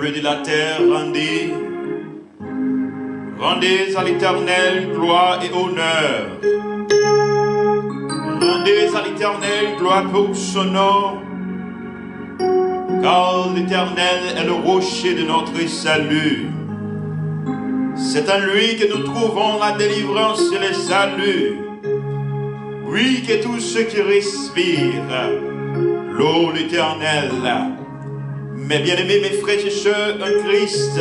Peuples de la terre, rendez à l'Éternel gloire et honneur. Rendez à l'Éternel gloire pour son nom, car l'Éternel est le rocher de notre salut. C'est en lui que nous trouvons la délivrance et le salut. Oui, que tous ceux qui respirent louent l'Éternel. Mes bien-aimés, mes frères et sœurs, en Christ,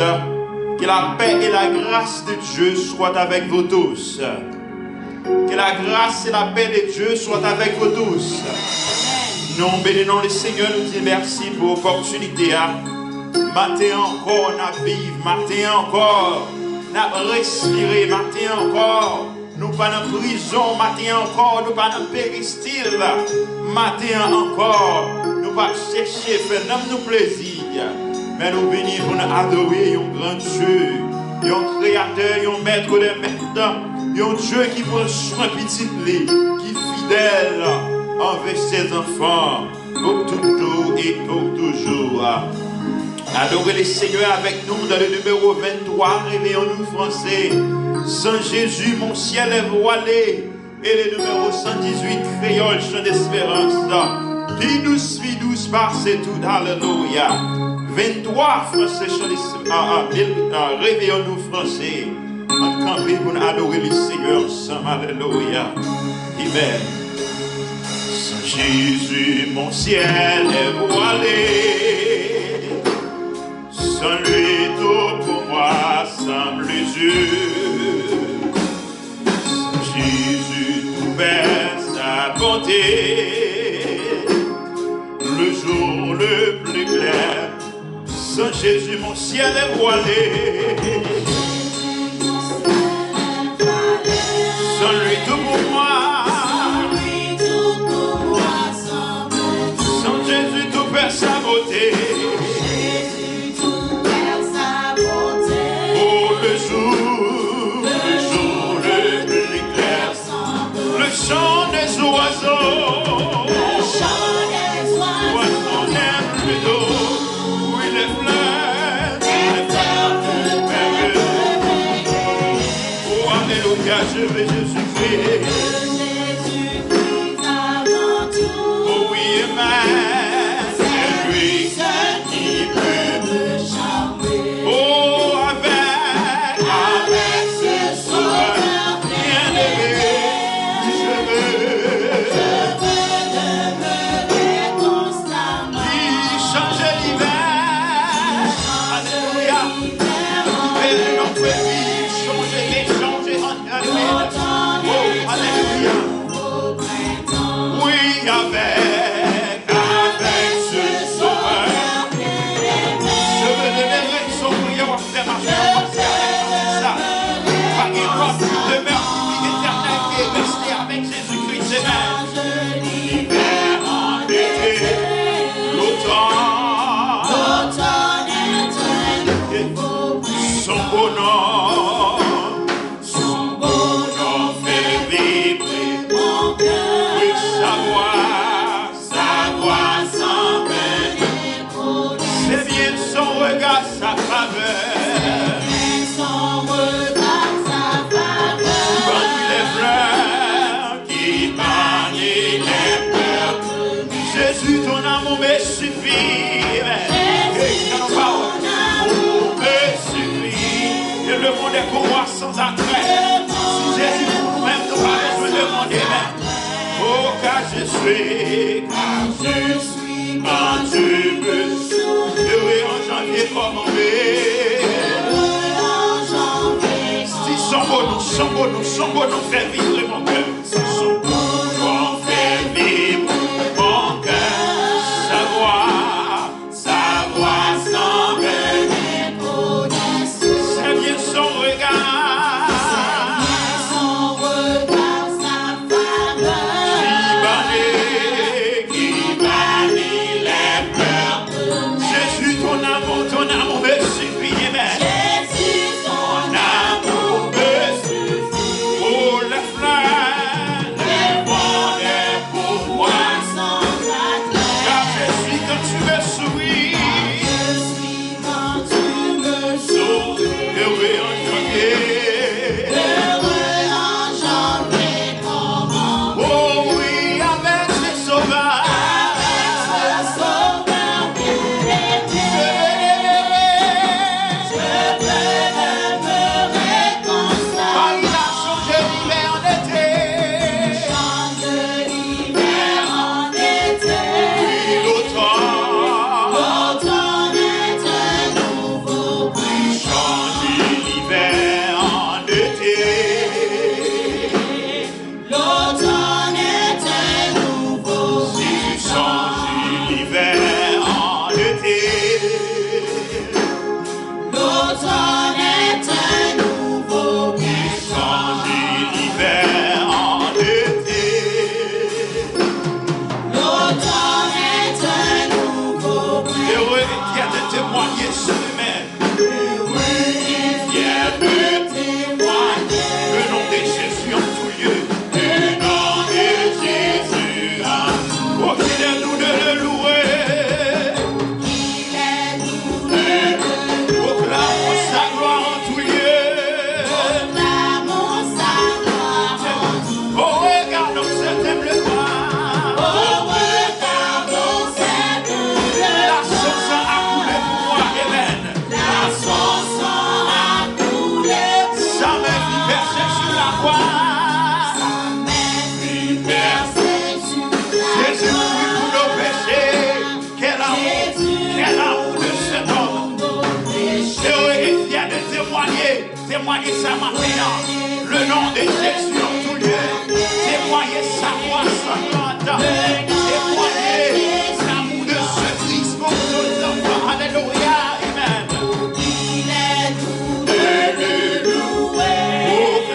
que la paix et la grâce de Dieu soient avec vous tous. Que la grâce et la paix de Dieu soient avec vous tous. Nous bénissons le Seigneur, nous disons merci pour l'opportunité. Matin encore, nous vivons. Matin encore, nous respirons. Matin encore, nous pas dans prison. Matin encore, nous pas dans péristyle. Matin encore, nous pas chercher faire nous plaisir. Mais nous venons pour nous adorer un grand Dieu, un créateur, un maître des maîtres, un Dieu qui prend soin petit qui est fidèle envers ses enfants pour toujours et pour toujours. Adorez le Seigneur avec nous dans le numéro 23, réveillons-nous français. Sans Jésus, mon ciel est voilé. Et le numéro 118, créole, chant d'espérance. Qui nous suit douce par c'est tout, alléluia. 23, français, chant d'espérance. Réveillons-nous français. En campé pour adorer le Seigneur ensemble, alléluia. Amen. Sans Jésus, mon ciel est voilé. Sans lui, tout pour moi semble Dieu. Sans Jésus, tout perd sa bonté. Le jour le plus clair. Sans Jésus, mon ciel est voilé. Sans lui, tout pour moi. Sans Jésus, tout perd sa beauté. Chant des oiseaux, oiseaux n'aiment plus d'eau, oui les fleurs oh alléluia, je vais Jésus-Christ, oh oui amen, c'est lui seul qui peut me charmer, oh avec ce sauveur bien-aimé. Le monde est pour moi sans attrait. Si Jésus pour nous-mêmes, nous pas besoin de demander. Oh, car je suis quand tu peux. Heureux en janvier comme en mai. Si son beau nous fait vivre mon cœur. Si son beau nous fait vivre mon cœur. Sa voix sans venir pour c'est bien son regard, sa faveur, qui bannit les peurs. Jésus, ton amour me suffit, mais Jésus, ton amour me suffit. Oh, les fleurs, Témoignez ça maintenant. Le nom de Jésus en tout lieu. Témoignez sa voix sanglante. Témoignez l'amour de ce Christ pour nos enfants. Alléluia. Amen. Il est doux de le louer.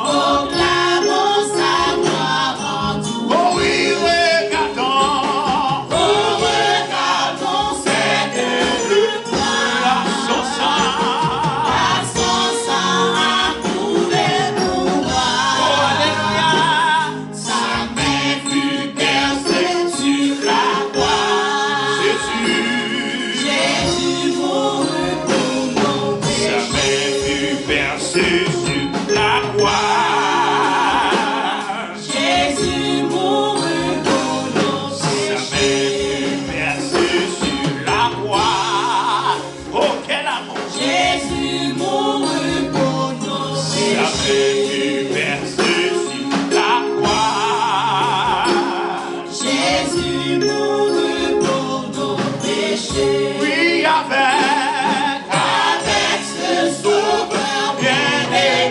Proclamons sa gloire en tout. Oh oui, regardons. Oh, regardons cette gloire. Son sang. Son sang a coulé pour moi. Oh, alléluia. Sa main fut percée sur la croix. Jésus mourut pour nos Sa péchés. main fut percée sur la croix. Jésus mourut pour nos Sa main péchés. fut percée sur la croix. Oh, quel amour! Jésus mourut pour nos Sa main péchés. fut percée sur la croix. Jésus mourut pour nos péchés. Oui, avec Avec ce sauveur bien-aimé.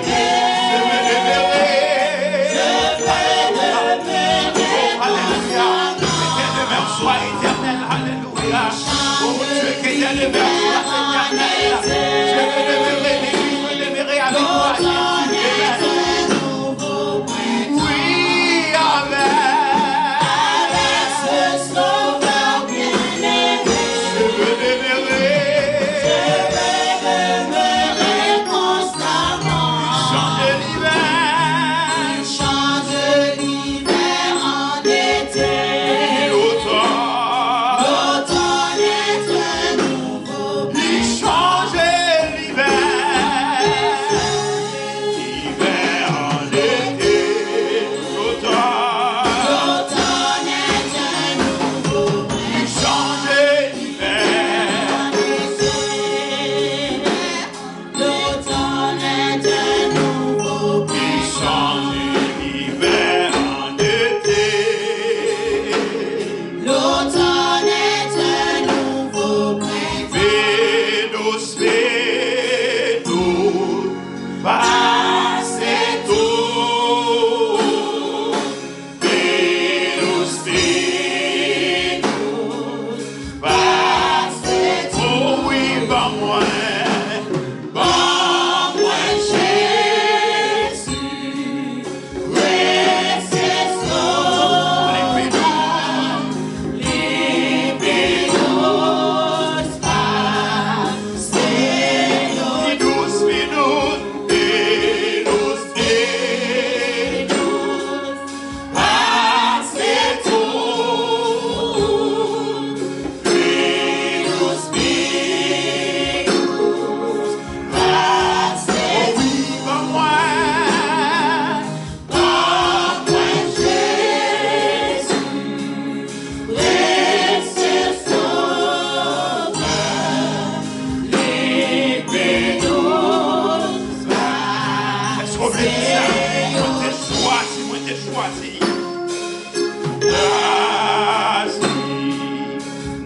choisi.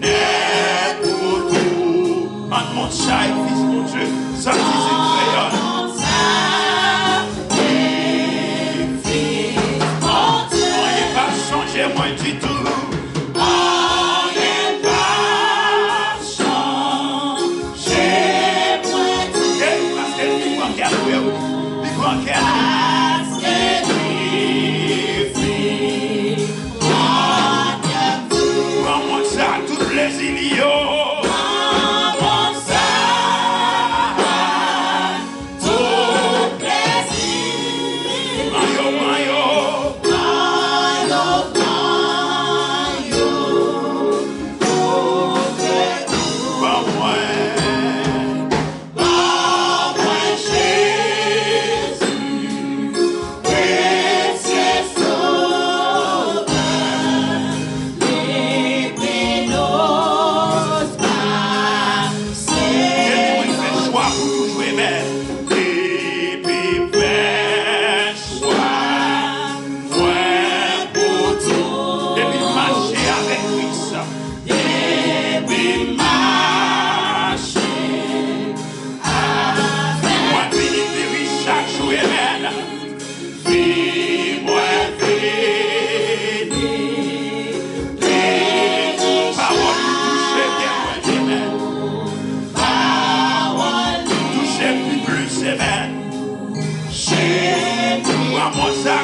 N'est pour tout. En mon chat, fils, mon Dieu, ça qui c'est créole. Moi du tout, on n'est pas changé, moi du tout. parce que lui prend qu'elle, lui prend qu'elle. Parce que lui fit moi qu'elle vous. Prends-moi ça, tout plaisir, yo. Prends-moi ça, tout plaisir. Mayo, mayo.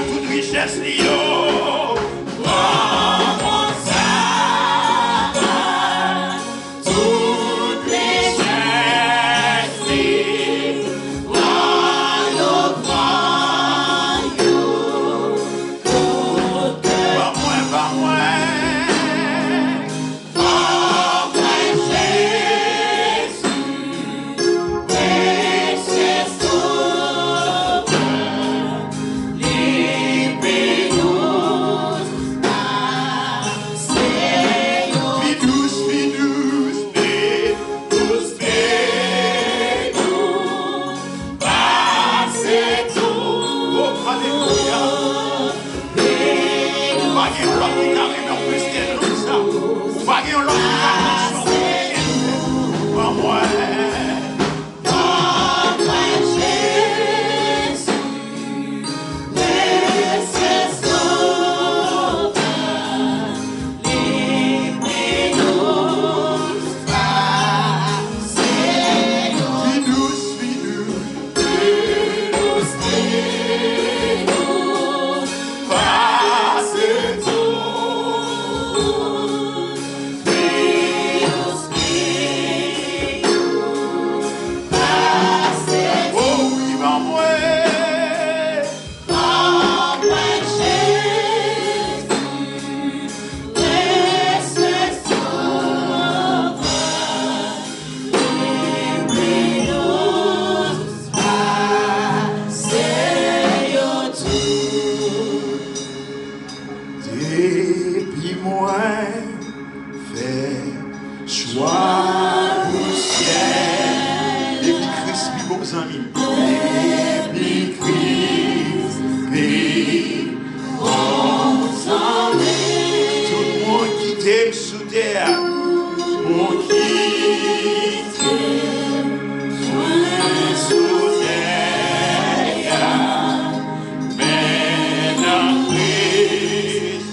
Toute richesse, yo. Prends-moi ça, toute richesse, royaume, Pas moi. Depuis moi, fait choix au ciel. Depuis Christ, puis vos amis. Depuis Christ, puis vos amis. Tout le monde qui t'aime sous terre, mon qui t'aime sous terre. Maintenant, Christ,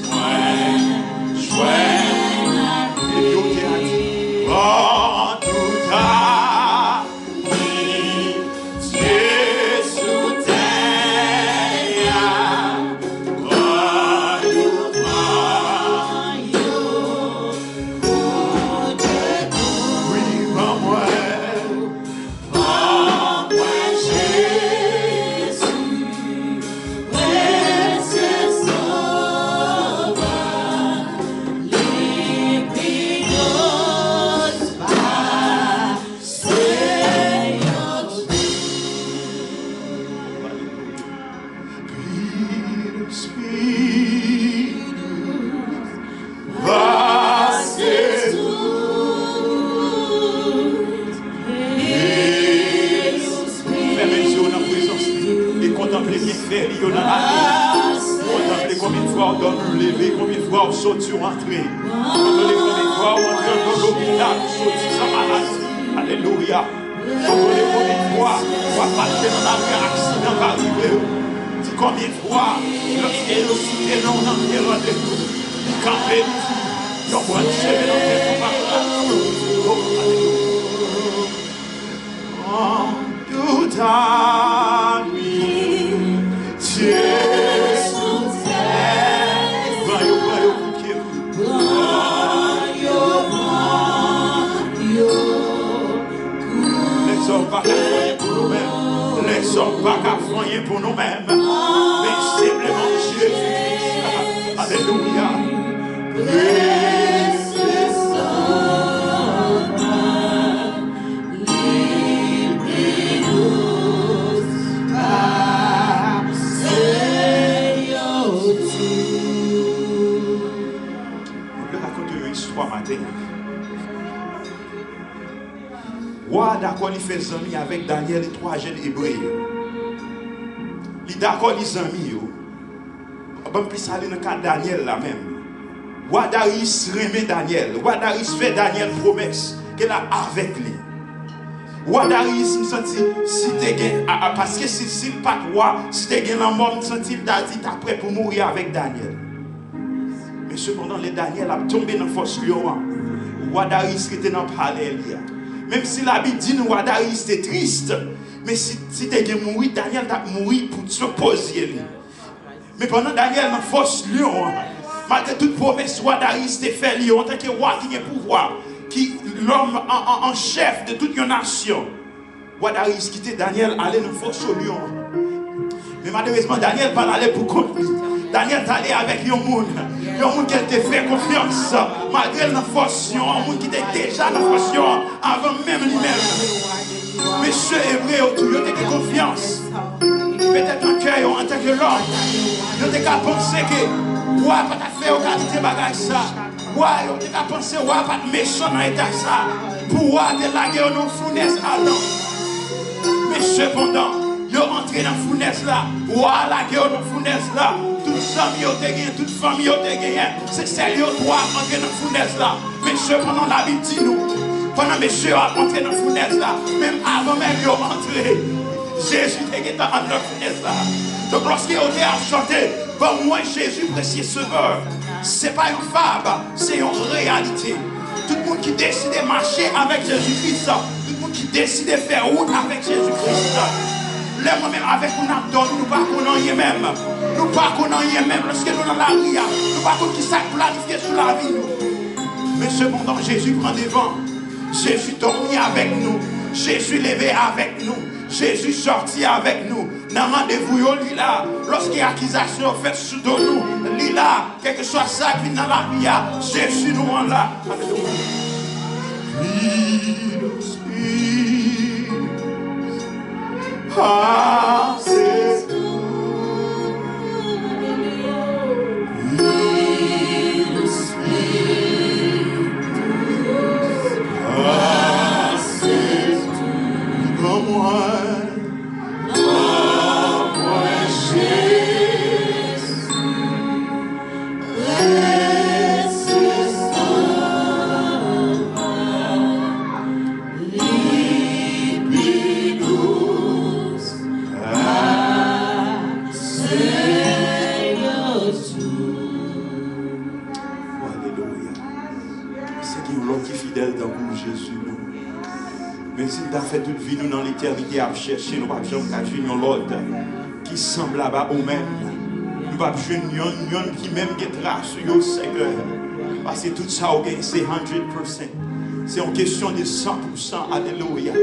Fermez les yeux dans la présence et contemplez bien faire, il y en a. Contemplez combien de fois on doit nous lever, combien de fois on saute sur entrée. Contemplez combien de fois on entre dans l'hôpital, saute sa maladie. Alléluia. Contemplez combien de fois on va passer dans la rue, accident va arriver. Dis combien de fois lorsqu'il nous cité non, on a fait rendez-vous. Campez, nous prenons chemin dans le temps. Oh, tout à lui, Dieu. Les hommes pas qu'à foyer pour nous-mêmes. Les hommes pas qu'à foyer pour nous-mêmes. Mais simplement Jésus-Christ. Alléluia. D'accord, il fait amis avec Daniel et 3 jeunes hébreux. Il d'accord, les amis. On plus aller dans le cas de Daniel là même. Wadaris remet Daniel. Wadaris fait Daniel promesse qu'elle a avec lui. Wadaris me senti si t'es parce que si le pas roi, si t'es la mort, me senti t'a dit t'es prêt pour mourir avec Daniel. Mais cependant les Daniel a tombé dans force lion. Wadaris était dans palais. Même si la Bible dit que Wadaris était triste, mais si tu es mort, Daniel t'a mouru pour te poser. Mais pendant Daniel dans force lion, malgré toute promesse, Wadaris était fait lion, en tant que roi qui a pouvoir, qui l'homme en chef de toute une nation. Wadaris quittait Daniel, aller dans force lion. Mais malheureusement, Daniel pas allé pour compte. Daniel est allé avec un monde qui a fait confiance, malgré la force, un monde qui était déjà dans la force avant même lui-même. Monsieur hébreu, il a fait confiance. Peut-être un cœur en tant que l'homme, il a pensé que roi pas fait aux qualités bagages ça. Roi, il a pensé roi pas méchant dans l'état ça. Pour roi de la guerre nos fournaise Adam. Mais cependant, il est entré dans la fournaise là. Roi la guerre nos fournaise là. Toute famille ont gagné, toute famille ont gagné. C'est sérieux, toi, entrer dans la fournaise là. Monsieur, pendant la Bible dit nous, pendant monsieur a entré dans la fournaise là, même avant même de rentrer, Jésus était dans la fournaise là. Donc lorsqu'il a chanté, pour moi Jésus, précieux sauveur, ce n'est pas une fable, c'est une réalité. Tout le monde qui décide de marcher avec Jésus-Christ, tout le monde qui décide de faire route avec Jésus-Christ. Les moi-même avec mon abdon, nous ne connaissons pas même. Nous ne connaissons même lorsque nous sommes dans la rue. Nous ne connaissons pas qui s'est planifié sur la vie. Mais cependant, Jésus prend devant. Jésus dormit avec nous. Jésus levé avec nous. Jésus sorti avec nous. Dans rendez-vous, lui là. Lorsqu'il y a accusation faite sous nous, lui là, quel que soit ça qui vient dans la vie, Jésus nous en là. Ah, c'est tout. Ah, c'est tout. Comme si tu as fait toute vie, nous dans l'éternité à chercher, nous ne pouvons pas jouer l'autre qui semble là-bas au même. Nous ne pouvons pas jouer un qui même qui trace sur le Seigneur. Parce que tout ça, c'est 100%. C'est une question de 100%. Alléluia.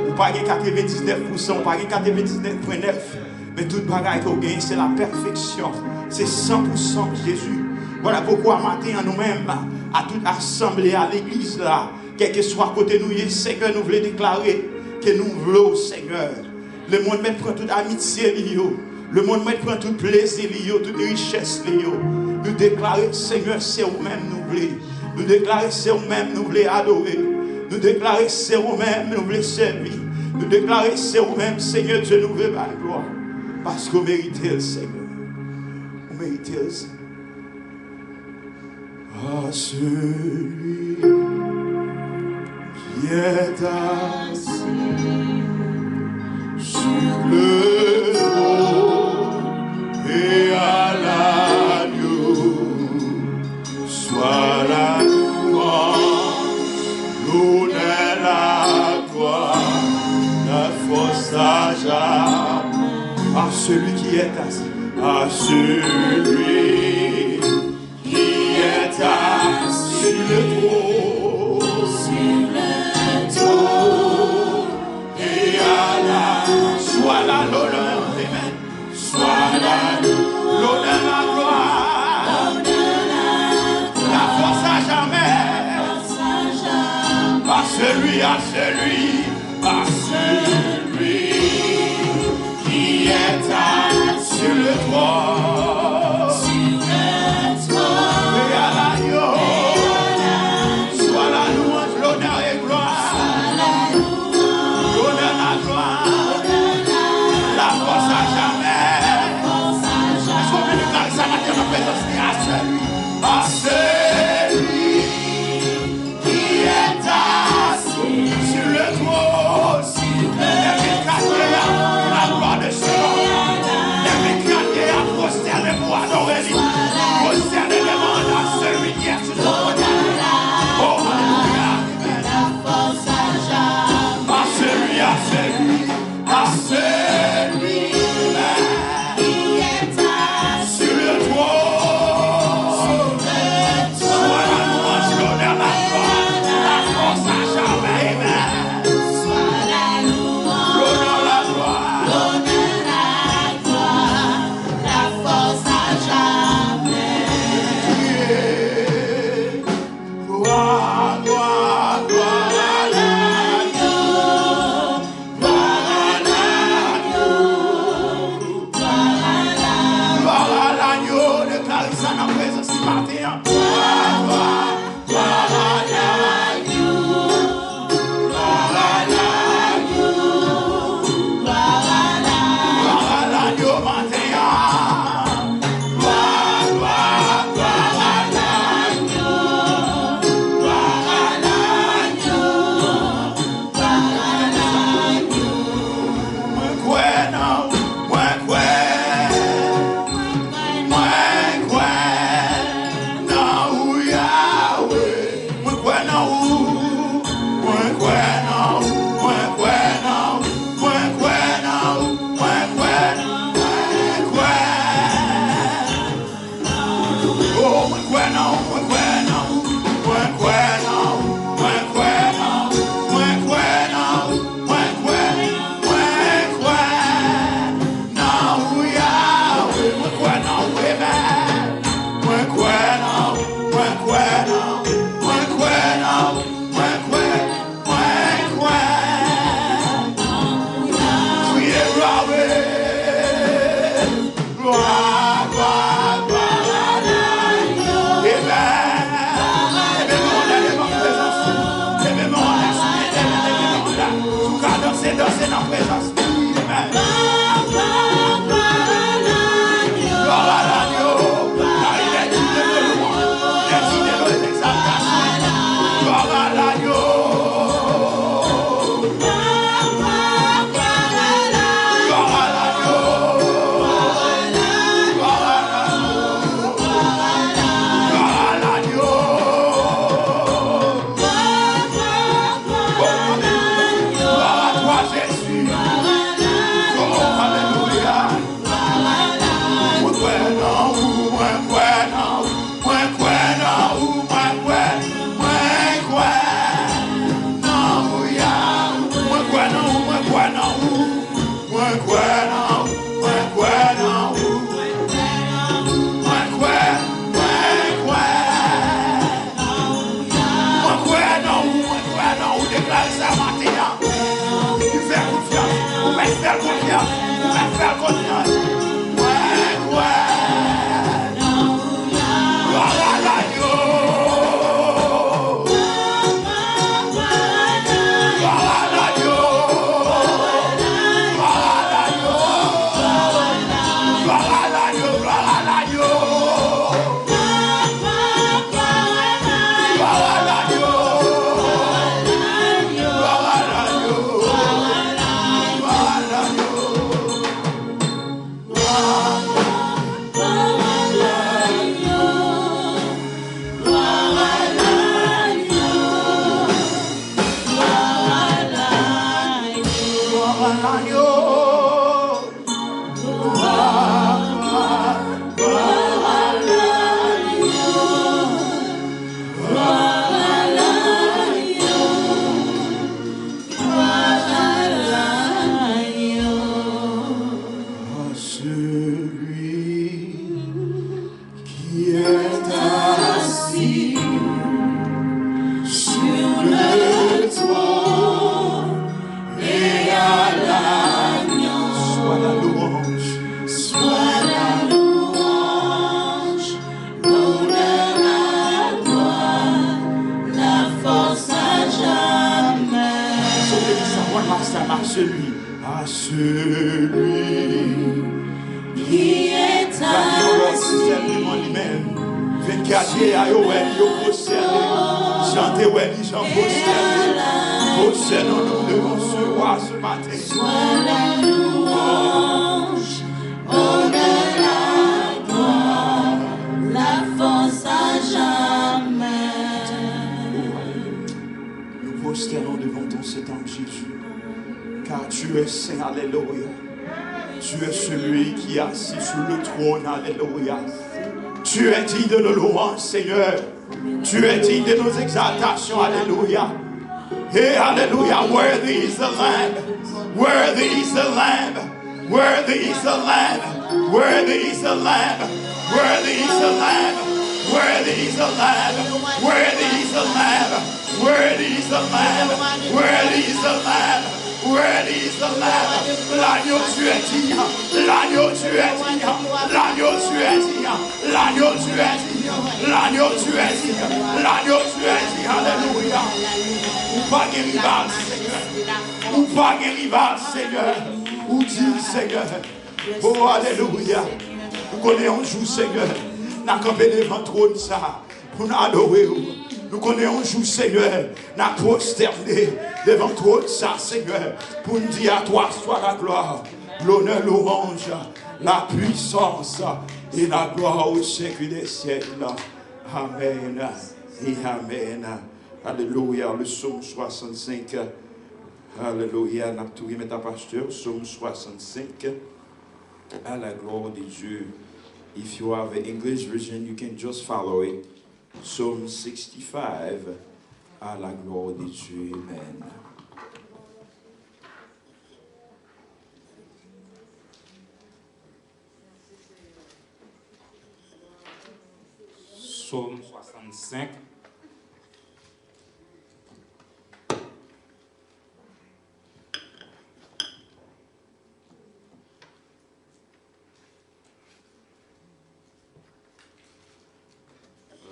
Ou pas 99%, ou pas 99,9%. Mais tout bagaille qu'on gagne, c'est la perfection. C'est 100% Jésus. Voilà pourquoi matin à nous-mêmes, à toute assemblée, à l'église là, quel que soit à côté de nous, Seigneur, nous voulons déclarer que nous voulons, Seigneur. Le monde prend toute amitié, le monde prend tout plaisir, toute richesse. Nous déclarer, Seigneur, c'est vous-même nous voulons. Nous déclarer, c'est vous-même nous voulons adorer. Nous déclarer, c'est vous-même nous voulons servir. Nous déclarer, c'est vous-même, Seigneur, Dieu nous veut la gloire. Parce que vous méritez, Seigneur. Vous mérité aussi. À celui qui est assis sur le trône et à l'agneau, soit la louange, l'honneur, la gloire, la force à jamais. À celui qui est assis, à celui qui est assis sur le trône, et à la, soit la l'honneur, amen, soit la l'honneur, la gloire, la force à jamais, à celui, qui est assis sur le trône, et à l'agneau, soit la louange, l'honneur et gloire, l'honneur, la gloire, la force à jamais. Est-ce qu'on peut déclarer ça matin en présence à celui qui est assis sur le trône, la gloire de ce nom, les mécaniers à prosterner pour adorer lui, prosterner demande à celui qui est sur le trône. Oh, alléluia, amen. À celui, qui est sur le trône, soit la louange, l'honneur, la gloire, la force à jamais, amen. L'honneur, la gloire, gloire, gloire, gloire à l'agneau, gloire à l'agneau, déclarez ça dans la présence du matin. Gloire, gloire, gloire à l'agneau, gloire à l'agneau, gloire à l'agneau matin. Gloire, gloire, gloire à l'agneau, gloire à l'agneau, moi crois non, moi crois non, Yahweh, moi crois non, moi crois non, moi crois non, moi crois non, moi crois non, moi crois. Oh, moi crois non, moi crois non, moi crois non, moi crois non, moi crois non, moi crois non, Yahweh, moi crois non, amen. Moi crois non, moi crois non, moi crois non, moi crois. Priez gloire, gloire, gloire à l'agneau. Amen. Amen, mon présence. Amen, mon amen. Vous pouvez danser dans la présence. Amen. Gloire à l'agneau. Car il est digne de nos louanges. Il est digne de nos exaltations. Gloire à l'agneau. Gloire à l'agneau. Gloire à l'agneau. Gloire à toi, Jésus. Oh, alléluia. Moi, gloire à l'agneau. celui qui est certainement lui-même. 24 years, I already chantez, j'en nous devons se voir ce matin. Sois la louange, honneur, la gloire, la force à jamais. Nous prosternons devant ton Seigneur Jésus, car tu es saint, alléluia. Tu es celui qui est assis sur le trône, alléluia. Tu es digne de nos louanges, Seigneur. Tu es digne de nos exaltations, alléluia. Hey, hallelujah. Worthy is the Lamb. Worthy is the Lamb. Worthy is the Lamb. Worthy is the Lamb. Worthy is the Lamb. Worthy is the Lamb. Worthy is the Lamb. Worthy is the Lamb. Worthy is the Lamb. Worthy is the Lamb. L'agneau tu es digne. L'agneau tu es digne. L'agneau tu es digne. L'agneau tu es digne. L'agneau tu es digne. L'agneau tu es digne. Alléluia. Ou pas de rival, Seigneur. Ou pas de rival, Seigneur. Ou dit, Seigneur. Oh, alléluia. Nous connaissons un jour, Seigneur. Nous avons campé devant le trône, ça. Pour nous adorer. Nous connaissons un jour, Seigneur. Nous avons prosterné devant le trône, ça, Seigneur. Pour nous dire à toi, soit la gloire, l'honneur, l'orange, la puissance et la gloire au siècle des siècles. Amen. Et amen. Alléluia, le psaume 65. Alléluia, n'a tout remis à pasteur, psaume 65. À la gloire de Dieu. If you have an English version, you can just follow it. Psalm 65. À la gloire de Dieu. Amen. Psaume 65.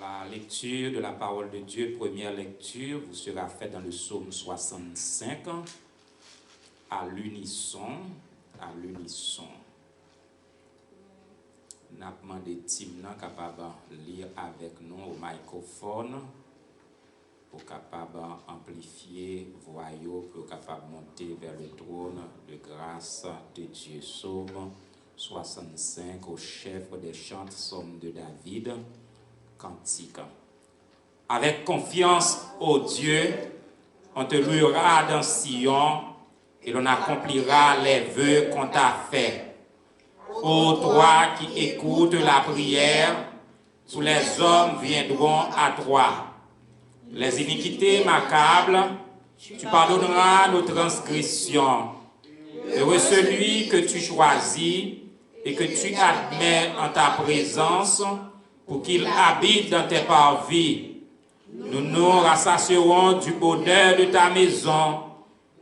La lecture de la parole de Dieu, première lecture, vous sera faite dans le psaume 65, à l'unisson, N'a demandé Timna capable de lire avec nous au microphone pour capable amplifier voyou pour capable monter vers le trône de grâce de Dieu. Psaume 65 au chef des chants, psaume de David, cantique. Avec confiance, ô Dieu, on te louera dans Sion et l'on accomplira les vœux qu'on t'a faits. Ô toi qui écoutes la prière, tous les hommes viendront à toi. Les iniquités m'accablent, tu pardonneras nos transgressions. Heureux celui que tu choisis et que tu admets en ta présence pour qu'il habite dans tes parvis. Nous nous rassasierons du bonheur de ta maison,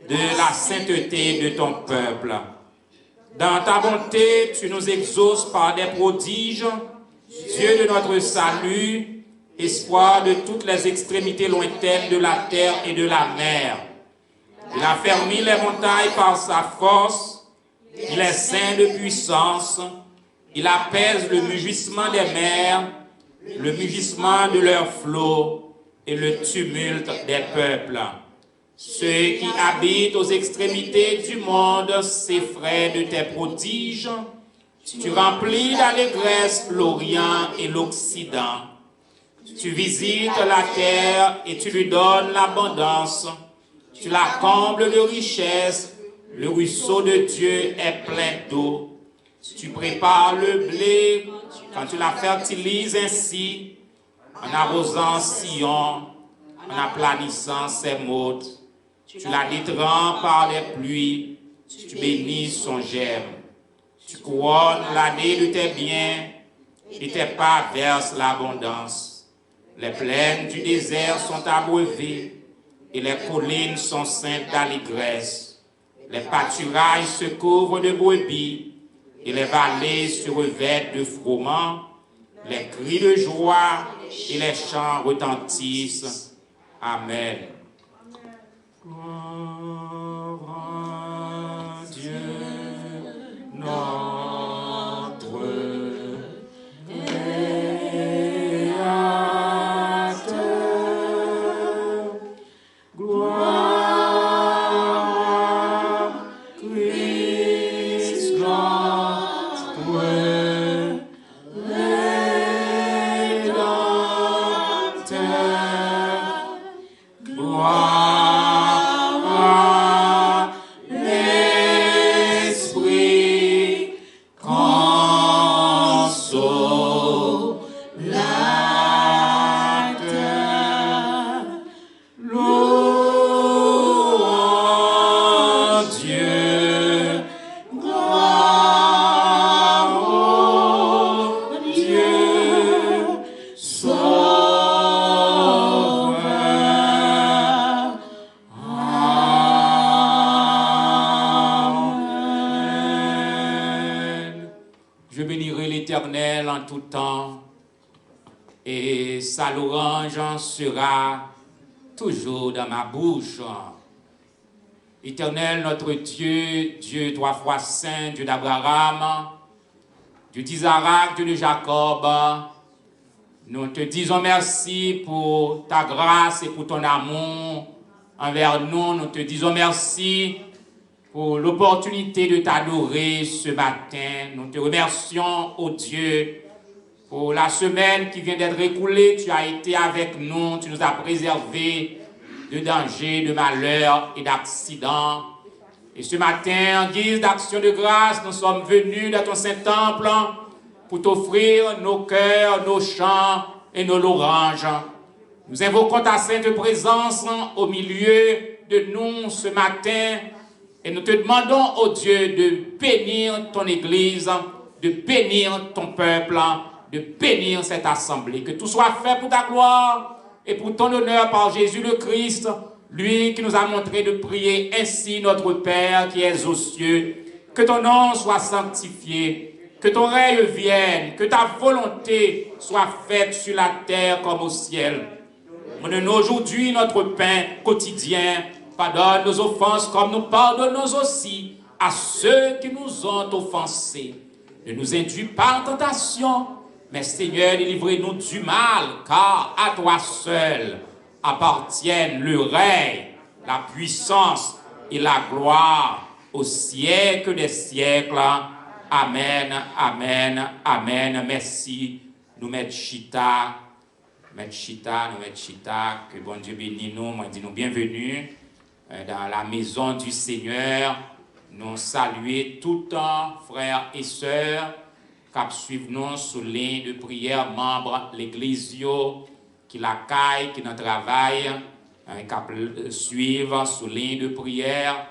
de la sainteté de ton peuple. Dans ta bonté, tu nous exauces par des prodiges, Dieu de notre salut, espoir de toutes les extrémités lointaines de la terre et de la mer. Il a fermé les montagnes par sa force, il est saint de puissance, il apaise le mugissement des mers, le mugissement de leurs flots et le tumulte des peuples. Ceux qui habitent aux extrémités du monde s'effraient de tes prodiges. Tu remplis d'allégresse l'Orient et l'Occident. Tu visites la terre et tu lui donnes l'abondance. Tu la combles de richesses. Le ruisseau de Dieu est plein d'eau. Tu prépares le blé quand tu la fertilises ainsi, en arrosant Sion, en aplanissant ses mottes. Tu la détrempes par les pluies, tu bénis son germe. Tu couronnes l'année de tes biens et tes pas versent l'abondance. Les plaines du désert sont abreuvées et les collines sont ceintes d'allégresse. Les pâturages se couvrent de brebis et les vallées se revêtent de froment. Les cris de joie et les chants retentissent. Amen. Gloire à Dieu Je bénirai l'Éternel en tout temps, et sa louange sera toujours dans ma bouche. Éternel, notre Dieu, Dieu trois fois saint, Dieu d'Abraham, Dieu d'Isaac, Dieu de Jacob, nous te disons merci pour ta grâce et pour ton amour envers nous. Nous te disons merci pour l'opportunité de t'adorer ce matin. Nous te remercions, ô Dieu, pour la semaine qui vient d'être écoulée. Tu as été avec nous, tu nous as préservés de dangers, de malheurs et d'accidents. Et ce matin, en guise d'action de grâce, nous sommes venus dans ton Saint-Temple pour t'offrir nos cœurs, nos chants et nos louanges. Nous invoquons ta sainte présence au milieu de nous ce matin et nous te demandons, ô Dieu, de bénir ton Église, de bénir ton peuple, de bénir cette assemblée. Que tout soit fait pour ta gloire et pour ton honneur par Jésus le Christ, lui qui nous a montré de prier ainsi, notre Père qui es aux cieux. Que ton nom soit sanctifié, que ton règne vienne, que ta volonté soit faite sur la terre comme au ciel. Donne-nous aujourd'hui notre pain quotidien. Pardonne nos offenses comme nous pardonnons aussi à ceux qui nous ont offensés. Ne nous induis pas en tentation, mais Seigneur, délivrez-nous du mal, car à toi seul appartiennent le règne, la puissance et la gloire au siècle des siècles. Amen, amen, amen. Merci. Nous mettons chita. Que bon Dieu bénisse nous. Moi, dis nous bienvenue dans la maison du Seigneur. Nous saluons tout le temps, frères et sœurs, qui suivent nous sous ligne de prière, membres de l'Église, qui l'accueillent, qui nous travaillent, qui suivent sous ligne de prière.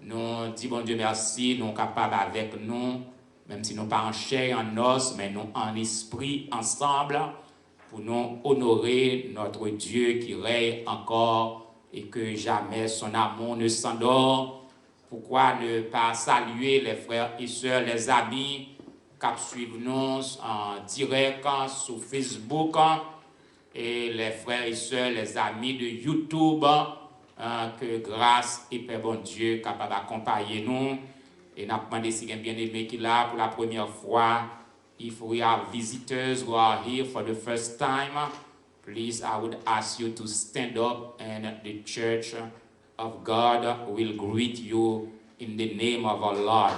Nous disons, bon Dieu, merci, nous sommes capables avec nous, même si nous pas en chair, en os, mais nous en esprit, ensemble, pour nous honorer notre Dieu qui règne encore et que jamais son amour ne s'endort. Pourquoi ne pas saluer les frères et sœurs, les amis qui suivent nous en direct sur Facebook et les frères et sœurs, les amis de YouTube, que grâce et paix bon Dieu capable d'accompagner nous. Et nous avons demandé si bien aimé qui est là pour la première fois. If we have visitors who are here for the first time, please, I would ask you to stand up and the Church of God will greet you in the name of our Lord.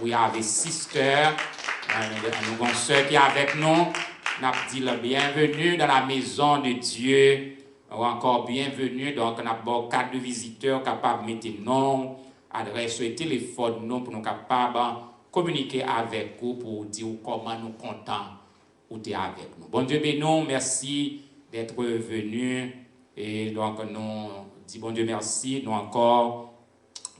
We have a sister, nous avons une sœur qui est avec nous. Nous dit le bienvenue dans la maison de Dieu. Ou encore bienvenue. Donc, nous avons 4 visiteurs capables de mettre nom, adresse et téléphone nous pour nous capables de communiquer avec vous pour dire comment nous comptons ou tu es avec nous. Bon Dieu bénisse, merci d'être venu. Et donc, nous disons bon Dieu merci. Nous encore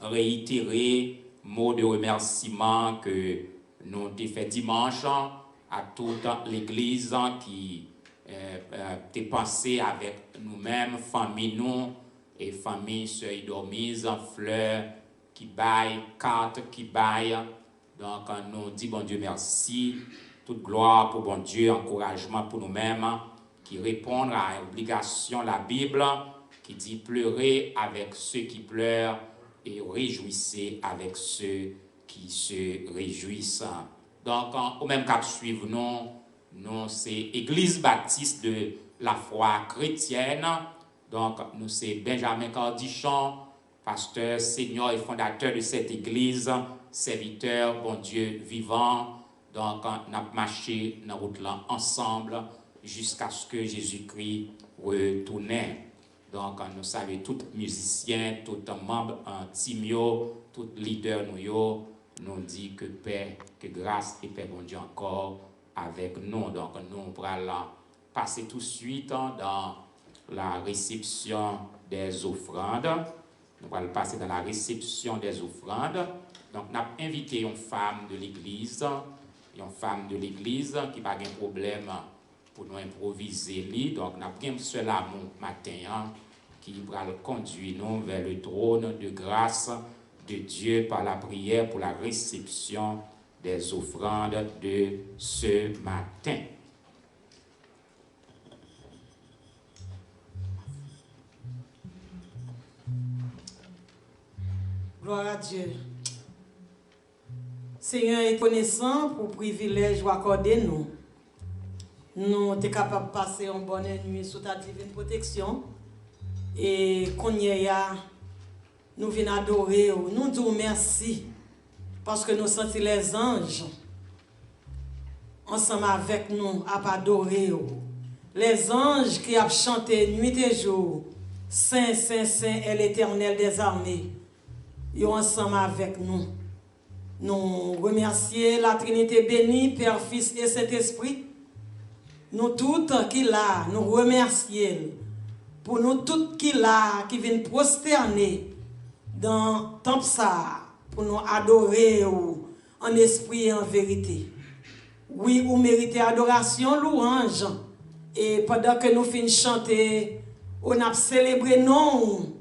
réitérer mot de remerciement que nous avons fait dimanche à toute l'Église qui t'est pensé avec nous-mêmes, famille nous et famille sœur Dormise, fleurs qui baillent, cartes qui baillent. Donc nous disons bon Dieu merci, toute gloire pour bon Dieu, encouragement pour nous-mêmes qui répondent à l'obligation la Bible qui dit pleurer avec ceux qui pleurent et réjouissez avec ceux qui se réjouissent. Donc, au même cap suivre nous c'est Église baptiste de la foi chrétienne. Donc, nous c'est Benjamin Cardichon, pasteur, seigneur et fondateur de cette église, serviteur, bon Dieu vivant. Donc, nous avons marché dans la route là ensemble jusqu'à ce que Jésus-Christ retourne. Donc, nous saluons tous les musiciens, tous les membres Timio, tous les leaders nous dit que paix, que grâce et paix, bon Dieu, encore avec nous. Donc, nous allons passer tout de suite dans la réception des offrandes. Nous allons passer dans la réception des offrandes. Donc, nous avons invité une femme de l'église, qui n'a pas de problème pour nous improviser. Donc, nous avons un seul amour matin qui va conduire nous vers le trône de grâce de Dieu par la prière pour la réception des offrandes de ce matin. Gloire à Dieu. Seigneur est connaissant pour le privilège ou accorder nous. Nous sommes capables de passer une bonne nuit sous ta divine protection. Et qu'on y a, nous venons adorer, nous disons merci. Parce que nous sentons les anges ensemble avec nous à adorer. Les anges qui ont chanté nuit et jour. Saint, Saint, Saint est l'Éternel des armées. Ils sont ensemble avec nous. Nous remercions la Trinité bénie, Père, Fils et Saint-Esprit. Nous toutes qui là, nous remercions. Pour nous toutes qui là, qui viennent prosterner dans le temple ça, pour nous adorer en esprit et en vérité. Oui, vous méritez adoration, louange. Et pendant que nous finissons chanter, on a célébré non,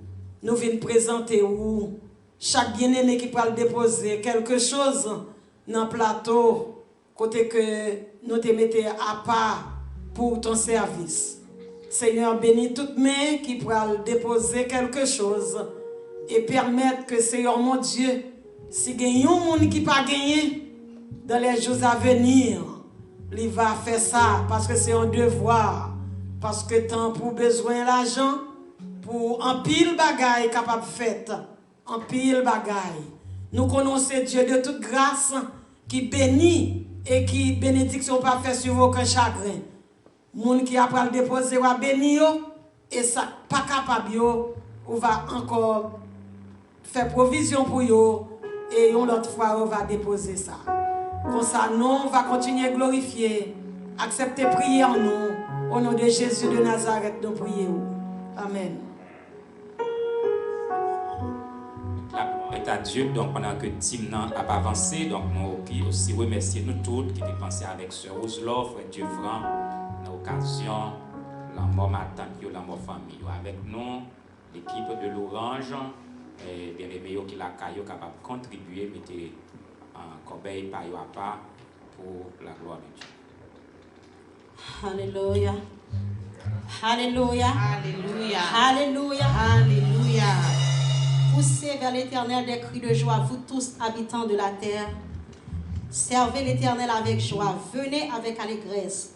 nous venons présenter où chaque bien-aimé qui peut déposer quelque chose dans le plateau, côté que nous te mettons à part pour ton service. Seigneur, bénis toutes mains qui pourraient déposer quelque chose et permettre que, Seigneur mon Dieu, si il y a un monde qui n'a pas gagné dans les jours à venir, il va faire ça parce que c'est un devoir. Parce que tant pour besoin d'argent, pour un pile bagaille capable de faire, un pile bagaille. Nous connaissons Dieu de toute grâce qui bénit et qui bénédiction pas fait sur aucun chagrin. Moun qui a pas déposer va bénir et ça pas capable yo, on va encore faire provision pour yo et une autre fois on va déposer ça. Comme ça nous on va continuer à glorifier, accepter prier en nous au nom de Jésus de Nazareth nous prions. Amen. À Dieu, donc pendant que Tim n'a pas avancé, donc nous aussi remercier nous toutes qui dépensé avec Sœur Roselove, Frère Dieu Franc, dans l'occasion, la mort matin, la mort famille. Avec nous, l'équipe de l'Orange, et bien les meilleurs qui la caillou capable de contribuer, mettez en corbeille par à part pour la gloire de Dieu. Alléluia. Alléluia. Alléluia. Alléluia. Alléluia. Poussez vers l'Éternel des cris de joie, vous tous habitants de la terre. Servez l'Éternel avec joie. Venez avec allégresse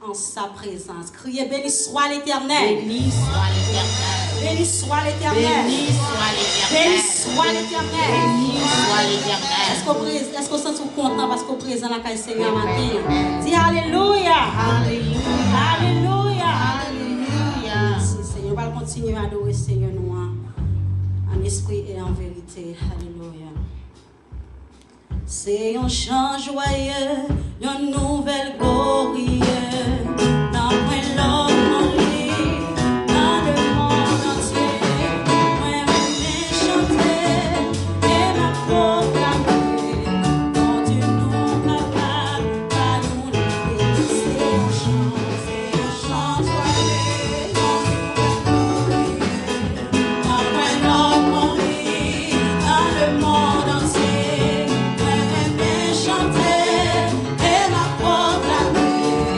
en sa présence. Criez, béni soit l'Éternel. Béni soit l'Éternel. Béni soit l'Éternel. Béni soit l'Éternel. Béni soit l'Éternel. Béni soit l'Éternel. Est-ce qu'on se sent content parce qu'on présente la caille Seigneur matin? Dis Alléluia. Alléluia. Alléluia. Alléluia. Merci Seigneur. On va continuer à adorer Seigneur nous en esprit et en vérité. Alléluia. C'est un chant joyeux, une nouvelle glorieuse. D'après l'homme en lui, dans le monde entier. Moi, je chanter et la proclamer. Quand tu nous capables, pas nous lever. C'est un chant joyeux, d'après l'homme en lui, dans le monde entier. Chanter et la proclamer.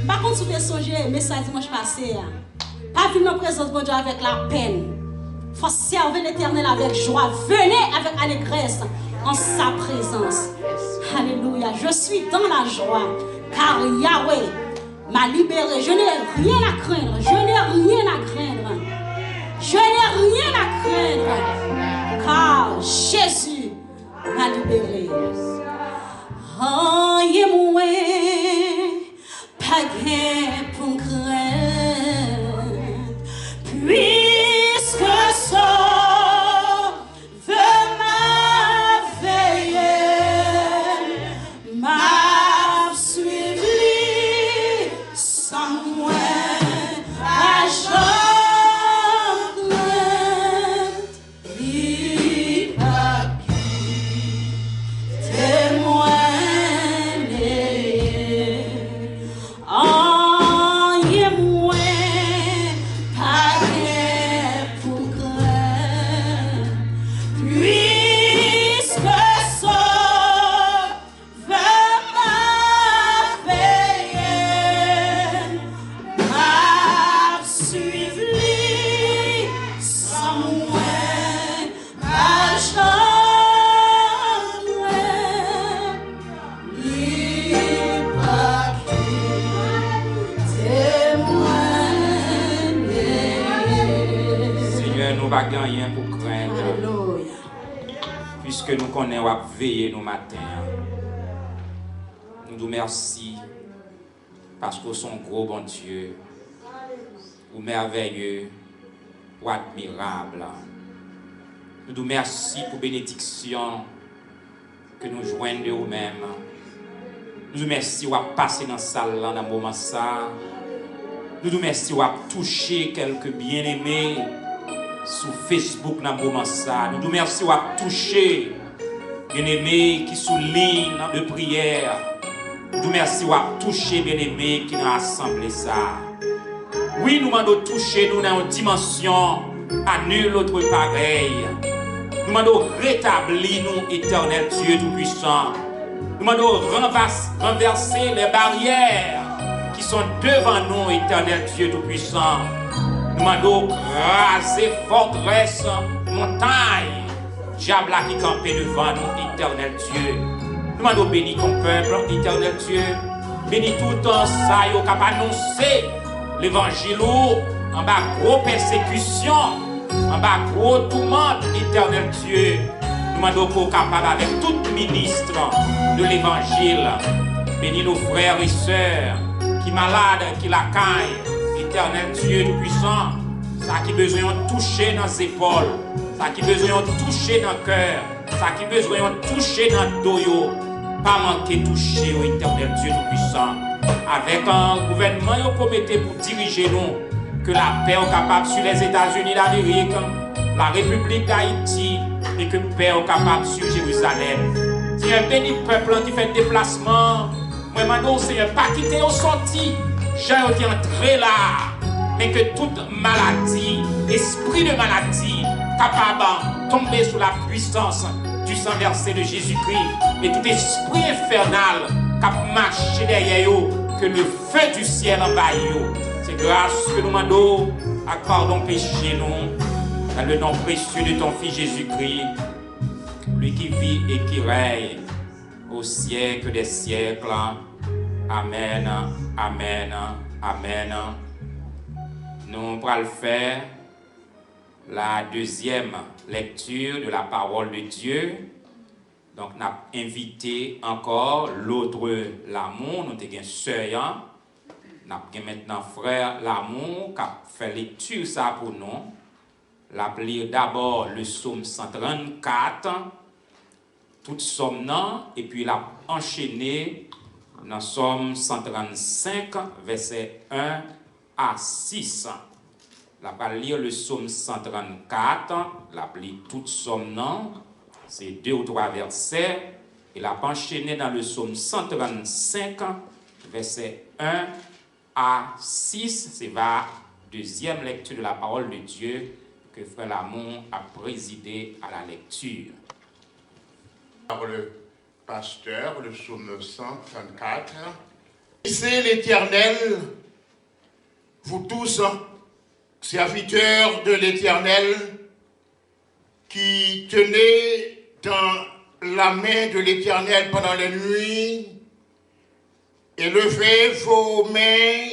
Par contre, si vous songez, message dimanche passé, pas venir dans la présence de Dieu avec la peine. Il faut servir l'Éternel avec joie. Venez avec allégresse en sa présence. Alléluia. Je suis dans la joie, car Yahweh m'a libéré. Je n'ai rien à craindre. Je n'ai rien à craindre. Je n'ai rien à craindre, car Jésus m'a libéré. Oh, y moi, pas gain pour craindre, puisque ça veut m'aveiller, m'a suivi sans moi, à rien pour craindre. Puisque nous connaissons à veiller nos matins. Nous nous merci parce que son gros bon Dieu, ou merveilleux, ou admirable. Nous nous merci pour bénédiction que nous joignons de nous-mêmes. Nous nous merci pour passer dans la salle dans le moment ça. Nous nous merci pour toucher quelques bien-aimés sur Facebook dans le moment ça. Nous nous merci pour toucher bien-aimés qui soulignent de prière. Nous nous merci pour toucher bien-aimés qui nous assemblent ça. Oui, nous demandons toucher nous dans une dimension à nul autre pareil. Nous demandons rétablir nous, éternel Dieu Tout-Puissant. Nous demandons renverser les barrières qui sont devant nous, éternel Dieu Tout-Puissant. Nous demandons raser forteresse, montagne, diable qui campait devant nous, éternel Dieu. Nous demandons bénir ton peuple, éternel Dieu. Bénis tout en ça, qui a annoncé l'évangile en bas gros persécution, en bas gros tourmente, éternel Dieu. Nous demandons qu'on capable avec tout ministre de l'évangile. Bénis nos frères et sœurs qui malades, qui la caillent, éternel Dieu Tout-Puissant. Ça qui besoin de toucher dans les épaules, ça qui besoin de toucher dans le cœur, ça qui besoin de toucher dans le dos. Pas manquer toucher au éternel Dieu Tout-Puissant. Avec un gouvernement qui promettait pour diriger nous, que la paix est capable sur les États-Unis d'Amérique, la République d'Haïti, et que la paix est capable sur Jérusalem. Si un béni peuple qui fait déplacement, moi je demande au Seigneur, pas quitter au sorti, j'ai été entré là, mais que toute maladie, esprit de maladie, capable de tomber sous la puissance du sang versé de Jésus-Christ, et tout esprit infernal qui marche derrière eux, que le feu du ciel envahit. C'est grâce que nous demandons à pardon péché nous, dans le nom précieux de ton Fils Jésus-Christ, lui qui vit et qui règne au siècle des siècles. Amen, amen, amen. Nous allons faire la deuxième lecture de la parole de Dieu. Donc, nous avons invité encore l'autre L'amour, nous avons sœur. Nous avons maintenant frère L'amour qui a fait lecture ça pour nous. Nous allons lire d'abord le psaume 134, toute somme, et puis l'a enchaîné dans le psaume 135, versets 1 à 6. Nous allons lire le psaume 134, nous allons lire toute somme, c'est 2 ou 3 versets, et l'a enchaîné dans le psaume 135, versets 1 à 6. C'est la deuxième lecture de la parole de Dieu que Frère L'amour a présidé à la lecture. Par le pasteur, le psaume 134, C'est l'Éternel, vous tous, serviteurs de l'Éternel, qui tenez dans la main de l'Éternel pendant la nuit, et levez vos mains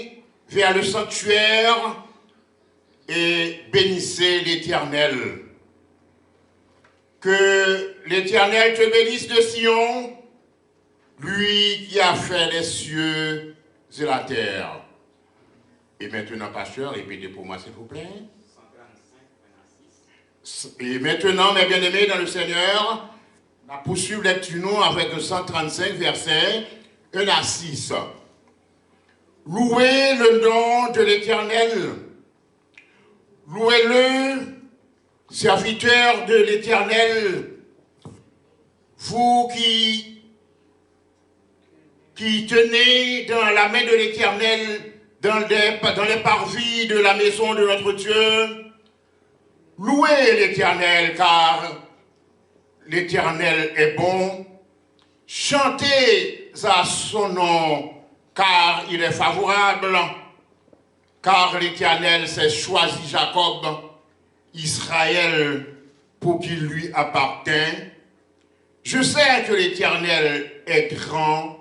vers le sanctuaire et bénissez l'Éternel. Que l'Éternel te bénisse de Sion, lui qui a fait les cieux et la terre. Et maintenant, pasteur, répétez pour moi s'il vous plaît. Et maintenant, mes bien-aimés dans le Seigneur, la poursuivre lecture avec le 135 versets 1 à 6. Louez le nom de l'Éternel. Louez-le, serviteurs de l'Éternel, vous qui tenez dans la main de l'Éternel, dans les parvis de la maison de notre Dieu. Louez l'Éternel, car l'Éternel est bon. Chantez à son nom, car il est favorable. Car l'Éternel s'est choisi Jacob, Israël, pour qu'il lui appartient. Je sais que l'Éternel est grand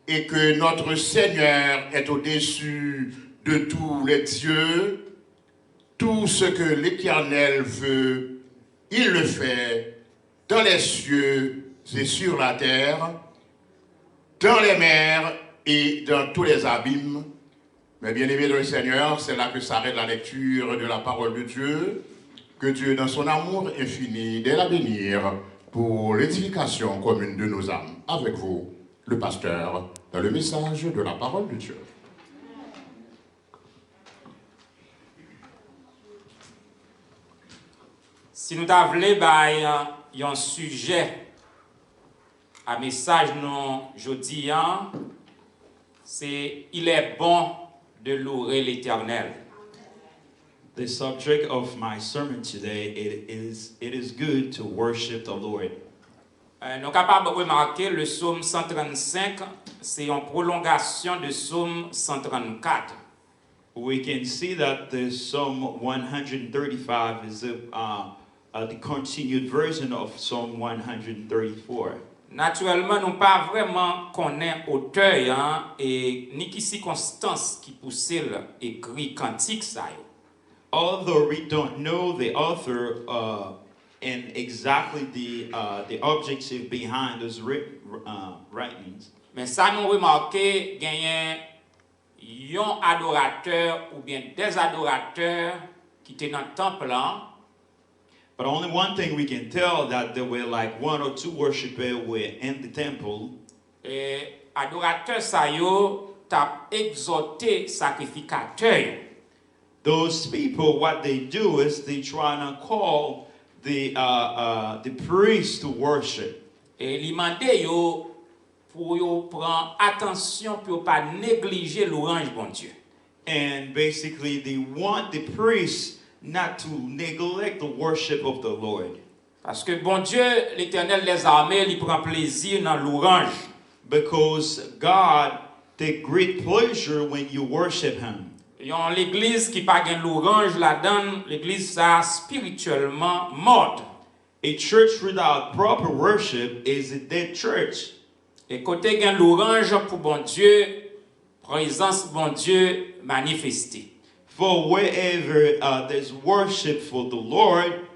et que notre Seigneur est au-dessus de tous les dieux. Tout ce que l'Éternel veut, il le fait dans les cieux et sur la terre, dans les mers et dans tous les abîmes. Mais bien aimés dans le Seigneur, c'est là que s'arrête la lecture de la parole de Dieu. Que Dieu, dans son amour infini, dait la bénir pour l'édification commune de nos âmes. Avec vous, le pasteur, dans le message de la parole de Dieu. Si nous avons un sujet à message non jeudi, c'est il est bon de louer l'Éternel. The subject of my sermon today it is good to worship the Lord. Nous sommes capables de remarquer le psaume 135, c'est une prolongation de psaume 134. We can see that the Psalm 135 is the continued version of Psalm 134. Naturellement, nous ne pas vraiment connaître auteur et ni qui circonstance qui pousse écrit cantique ça. Although we don't know the author and exactly the objective behind those writings, mais ça nous remarqué gagné un adorateur ou bien des adorateurs qui étaient dans le temple là. but only one thing we can tell that there were like one or two worshipers were in the temple. Et adorateur ça yo t'a exhorté sacrificateur. Those people, what they do is they try to call the priest to worship. Et il demandait yo pour yo prendre attention pour pas négliger l'orange bon Dieu. And basically they want the priest not to neglect the worship of the Lord. Parce que bon Dieu, l'Éternel des armées, il prend plaisir dans l'orange. Because God takes great pleasure when you worship Him. Il y a l'église qui pas gain l'orange là-dedans, l'église ça spirituellement morte. A church without proper worship is a dead church. Et côté gain l'orange pour bon Dieu, présence bon Dieu manifestée. For wherever there's worship for the Lord,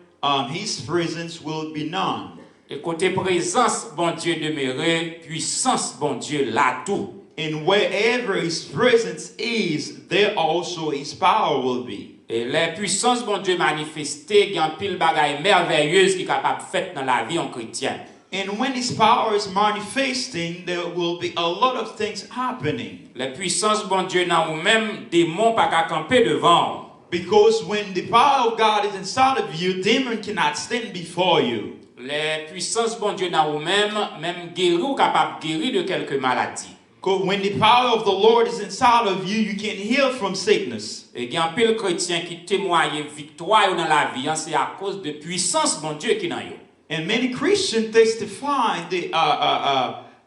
His presence will be known. Et côté présence bon Dieu demeuré, puissance bon Dieu là tout. And wherever His presence is, there also His power will be. Et la puissance bon Dieu manifestée, il y a un pile bagaille merveilleuse qui est capable de faire dans la vie en chrétien. And when His power is manifesting, there will be a lot of things happening. La puissance bon Dieu dans vous-même, démon pas qu'à camper devant. Because when the power of God is inside of you, demon cannot stand before you. La puissance bon Dieu dans vous-même, même guérir ou capable de guérir de quelques maladies. When the power of the Lord is inside of you, you can heal from sickness. Et il y a un pile chrétien qui témoigne victoire dans la vie, c'est à cause de puissance bon Dieu qui est dans vous. And many Christians testify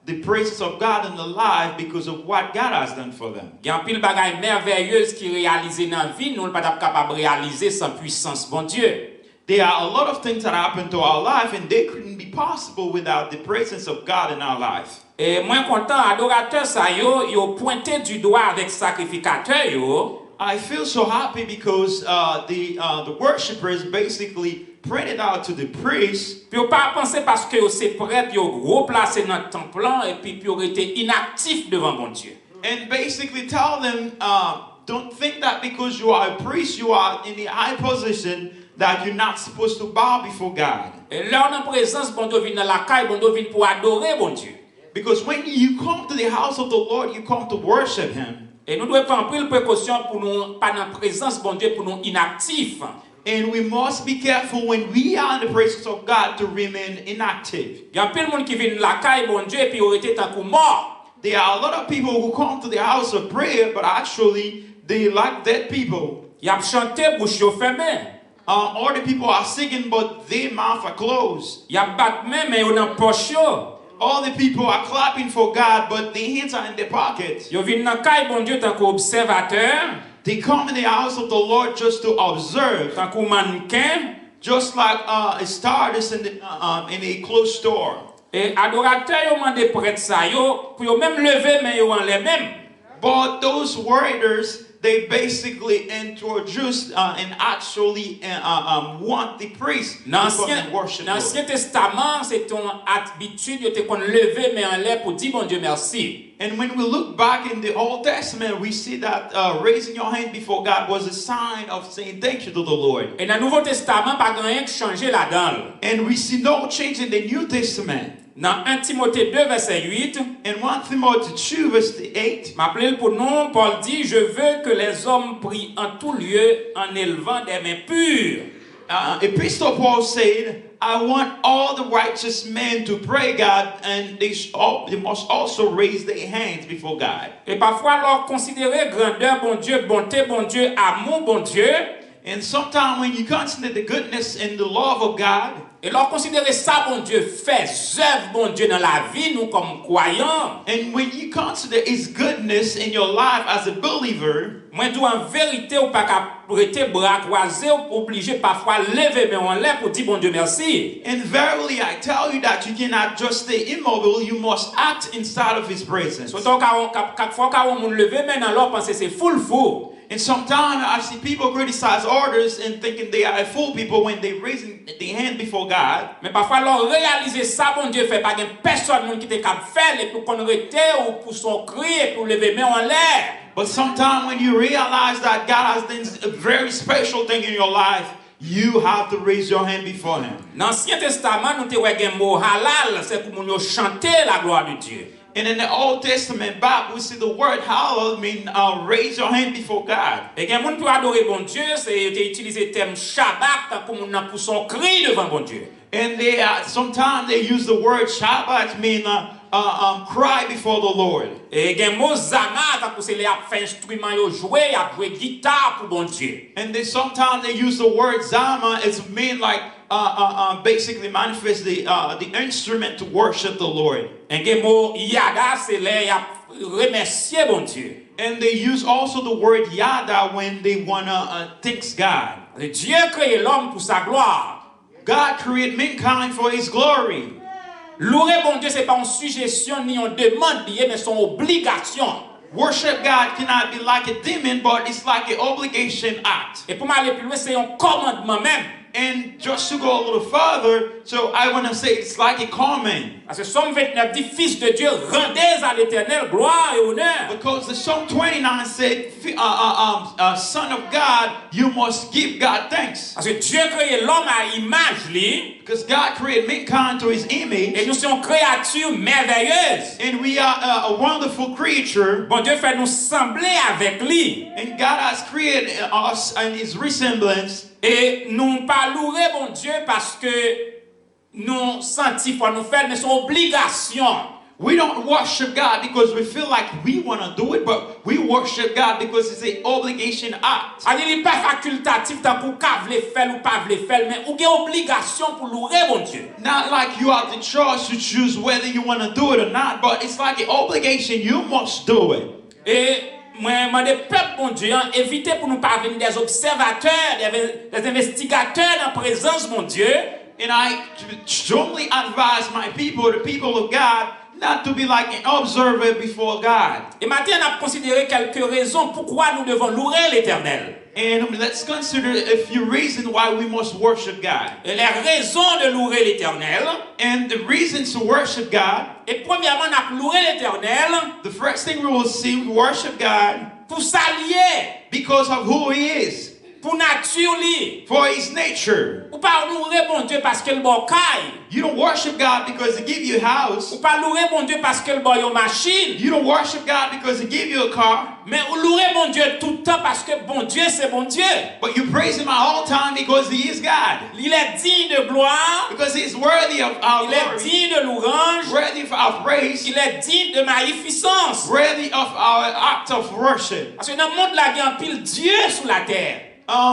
the presence of God in their life because of what God has done for them. Il y a un pile bagaille merveilleuse qui réalisé dans la vie, nous ne sommes pas capables de réaliser sans puissance, bon Dieu. There are a lot of things that happen to our life and they couldn't be possible without the presence of God in our life. Et moi content, adorateur ça yo pointé du doigt avec sacrificateur yo. I feel so happy because the worshipers basically printed out to the priest. Puis pas penser parce que c'est prêtre yo gros placé dans le temple et puis yo été inactif devant bon Dieu. And basically tell them, don't think that because you are a priest, you are in the high position, that you're not supposed to bow before God. Et là en présence bon Dieu vient dans la caille, bon Dieu vient pour adorer bon Dieu. Because when you come to the house of the Lord, you come to worship Him. Et nous devons prendre pile précaution pour nous pas dans présence bon Dieu pour nous inactifs. And we must be careful when we are in the presence of God to remain inactive. Il y a plein de monde qui vient la caille bon Dieu et puis ils étaient tant que morts. There are a lot of people who come to the house of prayer, but actually they like dead people. Ils ont chanté bouche fermée. All the people are singing, but their mouth are closed. Ils ont battu main mais ils ont dans poche. All the people are clapping for God, but their hands are in their pockets. Ils viennent dans caille bon Dieu tant qu'observateur. They come in the house of the Lord just to observe, Tant que mannequin. just like a stardust in a closed store. Et adorateur yo mandé prêtre ça yo pour yo même lever mais yo en les mêmes. But those warriors, they basically introduce and actually want the priest to come and worship Dans l'Ancien Testament, c'est ton habitude de te qu'on lever mais en l'air pour dire bon Dieu merci. And when we look back in the Old Testament, we see that raising your hand before God was a sign of saying thank you to the Lord. Et dans le Nouveau Testament, pas rien qui changer là-dedans. And we see no change in the New Testament. Dans 1 Timothée 2, verset 8, In 1 Timothy 2, verse 8, m'appelle pour nous, Paul dit, je veux que les hommes prient en tout lieu en élevant des mains pures. Apostle Paul said, I want all the righteous men to pray God, and they must also raise their hands before God. Et parfois, leur considérer grandeur, bon Dieu, bonté, bon Dieu, amour, bon Dieu, And sometimes when you consider the goodness and the love of God, et leur considérer ça, bon Dieu, fait œuvre, bon Dieu, dans la vie, nous comme croyants, and when you consider His goodness in your life as a believer, moi, tout en vérité, ou pas qu'à prêter bras croisés, ou obligé parfois lever mes en l'air pour dire bon Dieu merci. and verily I tell you that you cannot just stay immobile, you must act inside of His presence. Surtout quelquefois, quand on lever mes dans l'or, penser c'est full fou. And sometimes I see people criticize others and thinking they are fool people when they raising their hand before God. Mais parfois, leur réaliser ça, bon Dieu, fait pas de personne qui te cap faire, et pour qu'on rete ou pour son cri, et pour lever mes en l'air. But sometimes when you realize that God has done a very special thing in your life, you have to raise your hand before Him. Dans l'Ancien Testament, nous te voyons un mot halal, c'est pour nous chanter la gloire de Dieu. And in the Old Testament Bible, we see the word hallel mean raise your hand before God. Et quand on peut adorer bon Dieu, c'est utiliser le terme Shabbat pour son cri devant bon Dieu. And they sometimes they use the word Shabbat mean cry before the Lord. Et quand mot Zama, c'est les fait instrument yo jouer, a jouer guitare pour bon Dieu. And they sometimes they use the word Zama. It's mean like basically manifest the instrument to worship the Lord. Et quand mot Yada, c'est les remercier bon Dieu. And they use also the word Yada when they wanna thank God. Dieu crée l'homme pour sa gloire. God created mankind for His glory. Louer bon Dieu, c'est pas une suggestion ni une demande, mais son obligation. Worship God cannot be like a demon, but it's like an obligation act. Et pour m'aller plus loin, c'est un commandement même. And just to go a little further, so I want to say it's like a command. Parce que Somme 29 dit, Fils de Dieu, rendez à l'Éternel gloire et honneur. Because the Psalm 29 said, Son of God, you must give God thanks. Parce que Dieu crée l'homme à image lui. Because God created mankind to His Et image. nous sommes créatures merveilleuses. And we are a wonderful creature. Bon Dieu fait nous sembler avec lui. And God has created us in His resemblance. Et nous pas louer bon Dieu parce que nous sentis pour nous faire, mais c'est une obligation. We don't worship God because we feel like we want to do it, but we worship God because it's an obligation act. Il n'est pas facultatif tant pour qu'à vle faire ou pas vle faire, mais ou gen obligation pour louer bon Dieu. Not like you have the choice to choose whether you want to do it or not, but it's like an obligation. You must do it. Et moi, des peuples, bon Dieu, évitez pour nous pas venir des observateurs, des investigateurs en présence, mon Dieu. And I strongly advise my people, the people of God, not to be like an observer before God. Et maintenant, on a considéré quelques raisons pourquoi nous devons louer l'Éternel. And let's consider a few reasons why we must worship God. Et les raisons de louer l'Éternel. And the reasons to worship God. Et premièrement, on a loué l'Éternel. The first thing we will see, we worship God pour s'allier, because of who He is, pour nature li, for His nature. Ou pas louer bon Dieu parce que le bon caille. You don't worship God because He give you a house. Ou pas louer bon Dieu parce que le bon yo machine. You don't worship God because He give you a car. Mais ou louer bon Dieu tout le temps parce que bon Dieu c'est bon Dieu. But you praise Him at all time because He is God. Il est digne de gloire. Because He is worthy of our glory. Il est digne de louange. Worthy of our praise. Il est digne de magnificence. Worthy of our act of worship. Parce que dans le monde là il y a un pile Dieu sur la terre.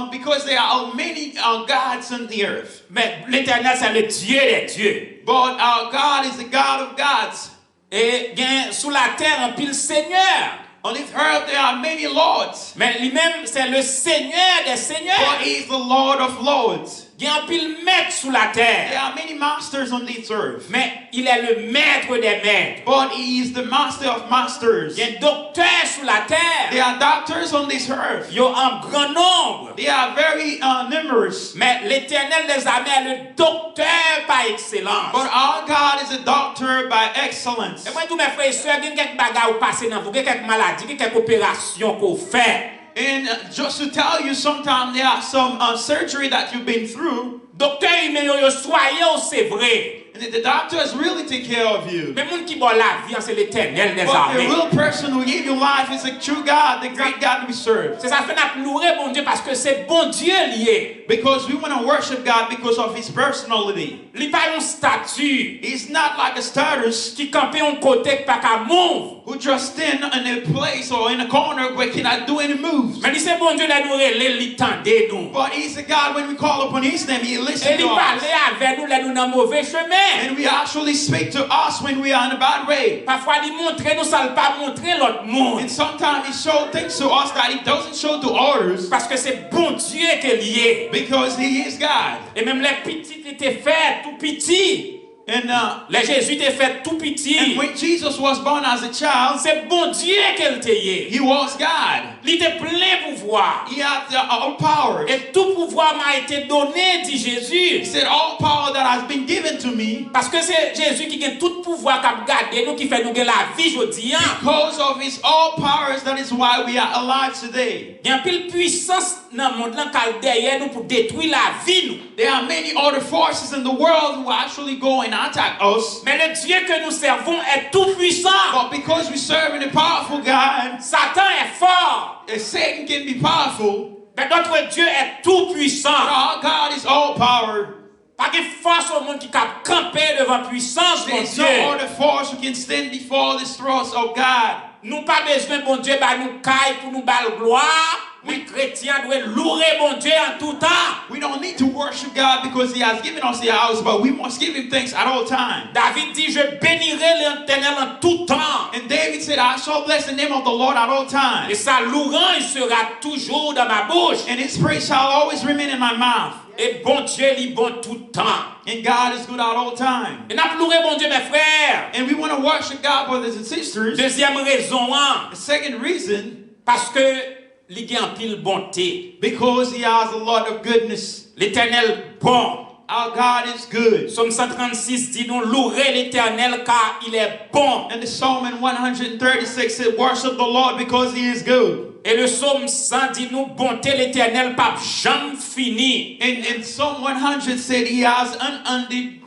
Because there are many gods on the earth. Mais l'Éternel c'est le Dieu des dieux. But our God is the God of gods. Et bien sous la terre un pile Seigneur. On this earth there are many lords. Mais lui-même c'est le Seigneur des seigneurs. But He is the Lord of lords. Il y a un pile maître sous la terre. There are many masters on this earth. Mais il est le maître des maîtres. But He is the master of masters. Il y a un docteur sous la terre. There are doctors on this earth. Il y a un grand nombre. They are very numerous. Mais l'Éternel des armées est le docteur par excellence. But our God is a doctor by excellence. Et moi tous mes frères et sœurs, il y a quelques bagages ou passer dans vous, quelques maladies, quelques opérations qu'on fait. And just to tell you, sometimes there are some surgery that you've been through. Docteur, il soyez, c'est vrai. And the doctors really take care of you. Mais moun qui bon la vie, c'est l'Éternel des But armées. the real person who gave you life is a true God, the great God we serve. C'est ça fait nous louer bon Dieu parce que c'est bon Dieu lié. Because we want to worship God because of His personality. Il pas un statut. He's not like a status qui campe un côté qui pas qu'à move. Who just stand in a place or in a corner where cannot do any moves. Mais c'est bon Dieu nous il tendait nous. But He's a God when we call upon His name, He listens to us. Et il parle avec nous nous dans mauvais chemin. And we actually speak to us when we are in a bad way. Parfois il montre nous ça pas montrer l'autre monde. And sometimes He shows things to us that He doesn't show to others. Parce que c'est bon Dieu qui est lié. Because He is God. Et même les petits étaient faits tout petits. And les Jésus était fait tout petit. And when Jesus was born as a child, c'est bon Dieu qu'elle était. He was God. Il était plein pouvoir. He had all power. Et tout pouvoir m'a été donné, dit Jésus. He said, all power that has been given to me. Parce que c'est Jésus qui a tout pouvoir qui garder nous, qui fait nous la vie aujourd'hui. Because of His all powers, that is why we are alive today. Il y a pile puissance dans le monde là derrière nous pour détruire la vie nous. There are many other forces in the world who actually go and attack us. Mais le Dieu que nous servons est tout puissant. But because we serve a powerful God, Satan est fort. Satan can be powerful. Mais notre Dieu est tout puissant. Our God is all power. Pas de force au monde qui cap camper devant puissance mon There's Dieu. no other force who can stand before the throne of God. Nous pas besoin bon Dieu bah nous caille pour nous bal gloire. Les chrétiens doivent louer mon Dieu en tout temps. We don't need to worship God because He has given us the house, but we must give Him thanks at all times. David dit, je bénirai l'Éternel en tout temps. And David said, I shall bless the name of the Lord at all times. Et sa louange sera toujours dans ma bouche. And His praise shall always remain in my mouth. Et bon Dieu, il est bon tout temps. And God is good at all times. Et n'a loué bon Dieu, mes frères. And we want to worship God, brothers and sisters. Deuxième raison, The second reason, parce que il y a en pile bonté. Because He has a lot of goodness. L'Éternel bon. Our God is good. Psaume 136 dit nous louer l'Éternel car il est bon. And the Psalm 136 said, worship the Lord because He is good. Et le psaume 100 dit nous bonté l'Éternel pas jamais fini. And Psalm 100 said He has unending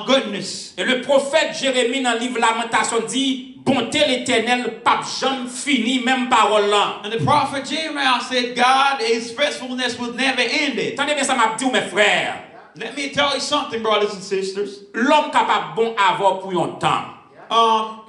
goodness. Et le prophète Jérémie dans le livre Lamentation dit bonté l'Éternel pas jamais fini même parole là. And the prophet Jeremiah said God, His faithfulness will never end it. Attendez bien ça m'a dit mes frères. Let me tell you something, brothers and sisters. L'homme capable bon avoir pour un temps.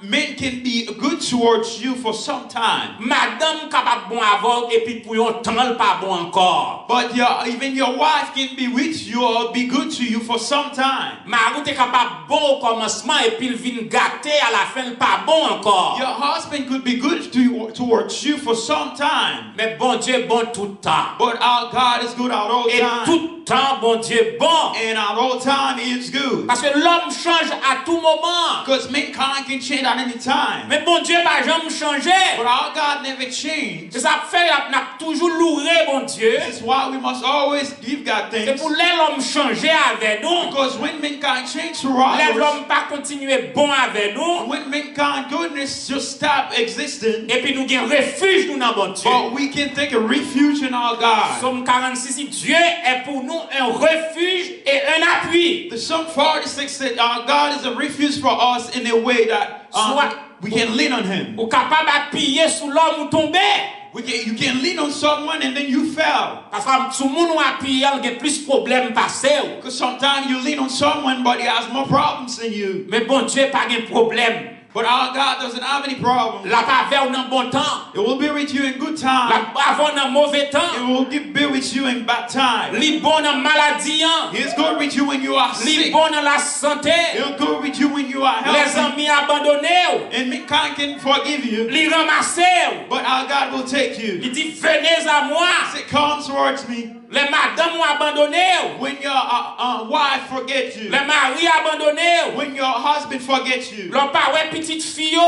men can be good towards you for some time. Madame capable bon avant et puis pour un temps elle pas bon encore. But even your wife can be with you or be good to you for some time. Mari est capable bon au commencement et puis il vient gâter à la fin pas bon encore. Your husband could be good towards you for some time. Mais bon Dieu bon tout le temps. But our God is good at all Et time. tout le temps bon Dieu bon. And at all time He is good. Parce que l'homme change à tout moment. Because mankind can change at any time. Mais bon Dieu va jamais changer. But our God never changed. C'est ça fait n'a toujours loué bon Dieu. This is why we must always give God C'est thanks. pour l'homme changer avec nous. Because when mankind changes around us, L'homme pas continuer bon avec nous. when mankind goodness just stop existing, Et puis nous gain refuge nous dans bon Dieu. but we can take a refuge in our God. Somme 46, Dieu est pour nous un refuge et un appui. The Psalm 46 said our God is a refuge for us in a way that we can lean on Him. Ou capable d'appuyer sur l'homme ou tomber. You can lean on someone and then you fell. Parce que tout le monde appuie, il y a plus de problèmes passés. Because sometimes you lean on someone but he has more problems than you. Mais bon Dieu pas de problème. But our God doesn't have any problems. La pas avec dans bon temps. It will be with you in good time. La pas avec dans mauvais temps. It will be with you in bad time. Li bon dans maladie. He's good with you when you are Li sick. bon dans la santé. He'll go with you when you are Les healthy. amis abandonnés. And mankind can forgive you. Li ramasser. But our God will take you. Il dit venez à moi. Say, come towards me. Les madames ont abandonné. When your wife forgets you. Les maris abandonnés. When your husband forgets you. L'on pas ouais petite fille.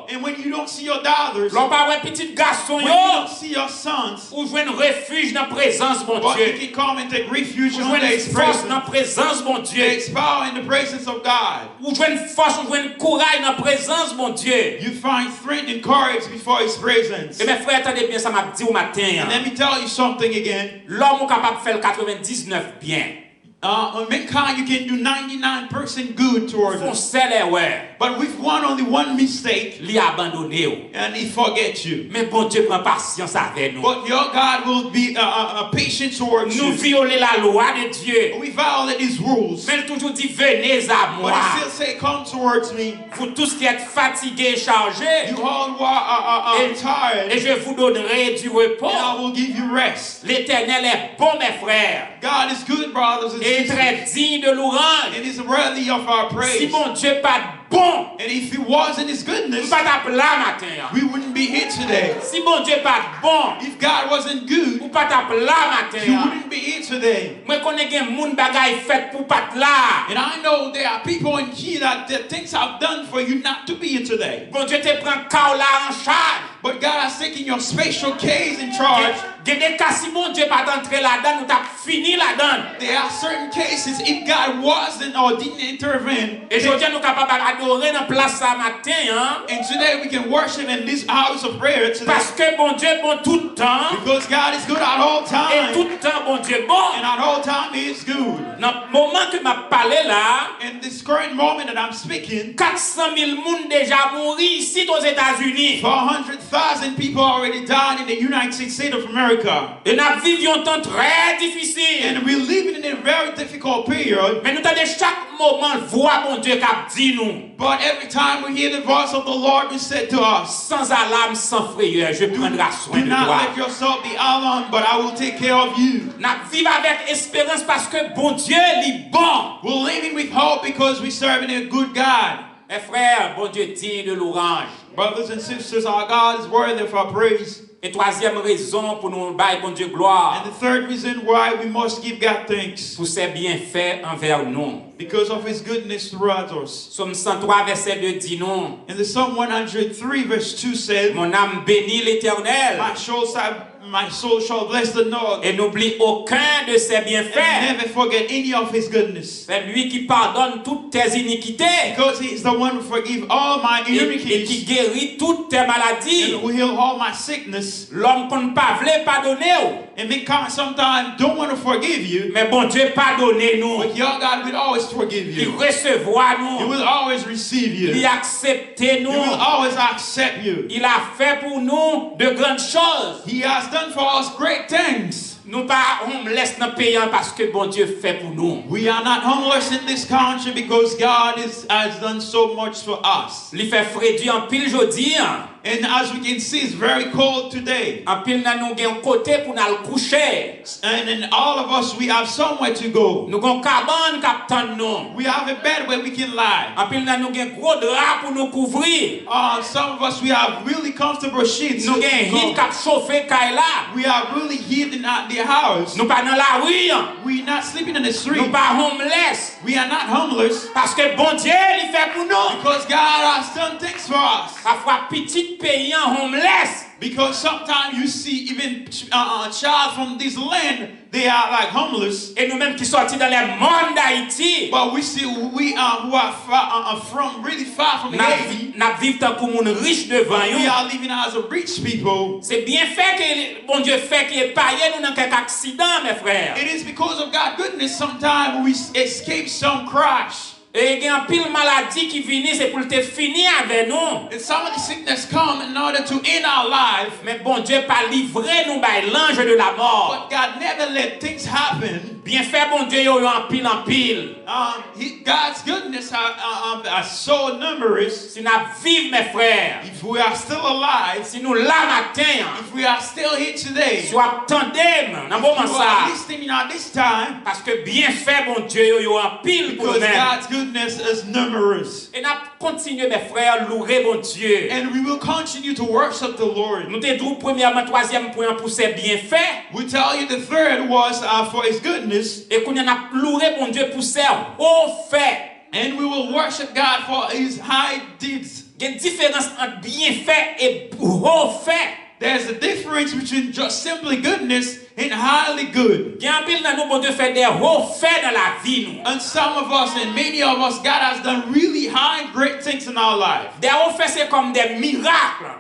And when you don't see your daughters. L'on pas ouais petite garçon When you don't see your sons. ou jouer un refuge dans la présence mon But Dieu. you can come and take refuge Ou in jouer His une force dans la presence. présence mon Dieu. Takes power in the presence of God. Ou jouer une force, ou jouer un courage dans la présence mon Dieu. You find strength and courage before His presence. Et mes frères, attendez bien, ça m'a dit au matin. And let me tell you something again. L'homme est capable de faire le 99 bien. Mankind, you can do 99% good towards Son us. seul erreur, But with only one mistake, lui abandonné. and He forgets you. Mais bon Dieu prend patience avec nous. But your God will be patient towards Nous you. violer la loi de Dieu. We violate His rules. Mais il toujours dit venez à But moi. He still say, come towards me. Vous tous qui êtes fatigués et chargés, You all who are et tired, je vous donnerai du repos. and I will give you rest. L'Éternel est bon, mes frères, God is good, brothers and et sisters. très digne de louange. And He's worthy of our Si praise. mon Dieu pas bon, And if He wasn't His nous goodness, pas t'appeler là matin. we wouldn't be here today. Si mon Dieu pas bon, If God wasn't good, ou pas t'appeler là you matin. wouldn't be here today. Moi connais gen moun bagay fait pour pas là. And I know there are people in here that the things I've done for you not to be here today. Bon Dieu te prend kao là en charge. But God has taken your special case in charge. Gen des cas si mon Dieu pas entrer là-dedans, nous t'a fini là-dedans. There are certain cases if God wasn't or didn't intervene. Et aujourd'hui nous capable adorer dans place ça matin hein. And today we can worship in this house of prayer today. Parce que bon Dieu bon tout le temps. Because God is good at all Et tout time. le temps bon Dieu bon. And at all time He is good. Dans le moment que m'a parlé là, In this current moment that I'm speaking, 400 000 moun déjà mouri ici aux États-Unis. 400,000 people already died in the United States of America. Et nous vivions un temps très difficile. And we're living in a very difficult period. Mais nous avons chaque moment voix mon Dieu qui dit nous. But every time we hear the voice of the Lord, we said to us, Sans alarme, sans frayeur, je prendrai soin do de not toi. let yourself be alone, but I will take care of you. Nous vivons avec espérance parce que bon Dieu est bon. We're living with hope because we're serving a good God. Mes frères, bon Dieu digne de l'orange. Brothers and sisters, our God is worthy of our praise. Et troisième raison pour nous bailler bon Dieu gloire, And the third reason why we must give God thanks, pour ses bienfaits envers nous. because of His goodness towards us. Psaume 103 verset 2 dit non. In the Psalm 103 verse 2 said, Mon âme bénit l'Éternel my soul shall bless the Lord, et n'oublie aucun de ses and bienfaits. never forget any of His goodness. C'est lui qui pardonne toutes tes iniquités Because He is the one who forgives all my et qui iniquities guérit toutes tes maladies. and will heal all my sickness. L'homme qu'on ne pas voulait pardonner, And mankind sometimes don't want to forgive you, mais bon Dieu pardonne nous. but your God will always forgive Il you. recevoir He nous. will always receive you. Il accepte He will nous. always accept you. Il a fait pour nous de grandes choses. He has done for us great things. Nous pas homeless dans le pays parce que bon Dieu fait pour nous. We are not homeless in this country because God has done so much for us. Il fait frédi en pile jodi. And as we can see, it's very cold today. En pile nan nous gen côté pour nous coucher. And in all of us, we have somewhere to go. Nous gon cabane k'ap tan nous. We have a bed where we can lie. En pile nan nous gen gros drap pour nous couvrir. Some of us, we have really comfortable sheets. Nous gen heat k'ap chauffer kay la. We are really heat in the house. Nous pas dans la rue. We not sleeping in the Nous street. pas homeless. We are not homeless Parce que bon Dieu il fait pour nous. because God has done things for us. Parfois petit pays en homeless. Because sometimes you see even a child from this land, they are like homeless. Et nous-mêmes qui sortis dans les mondes d'Haïti. But we see we who are from really far from Haiti. N'a vivre tant que moun riche devant We nous. are living as a rich people. C'est bien fait que bon Dieu fait qu'il ait paillé nous dans quelques accidents mes frères. It is because of God's goodness sometimes we escape some crash. Et il y a un pile maladie qui vient, c'est pour te finir avec nous. And some of the sickness come in order to end our life. Mais bon Dieu pas livré nous by l'ange de la mort. But God never let things happen. Bien fait bon Dieu yo en pile en pile. God's goodness are so numerous. Si nous vivons mes frères, If we are still alive, si nous là matin, if we are still here today, si vous attendez dans if moment you ça, are listening at this time, parce que bien fait bon Dieu yo en pile pour because nous. God's goodness is numerous. Et nous continuons mes frères louer bon Dieu. And we will continue to worship the Lord. Nous te disons premièrement troisième point pour ses bienfaits. We tell you the third was for His goodness. Et qu'on a loué bon Dieu pour ses hauts faits. And we will worship God for His high deeds. Il y a une différence entre bienfaits et hauts faits. There's a difference between just simply goodness and highly good. Il y a un pile dans nous, bon Dieu fait des hauts faits dans la vie nous. And some of us and many of us, God has done really high, great things in our life. Des hauts faits c'est comme des miracles.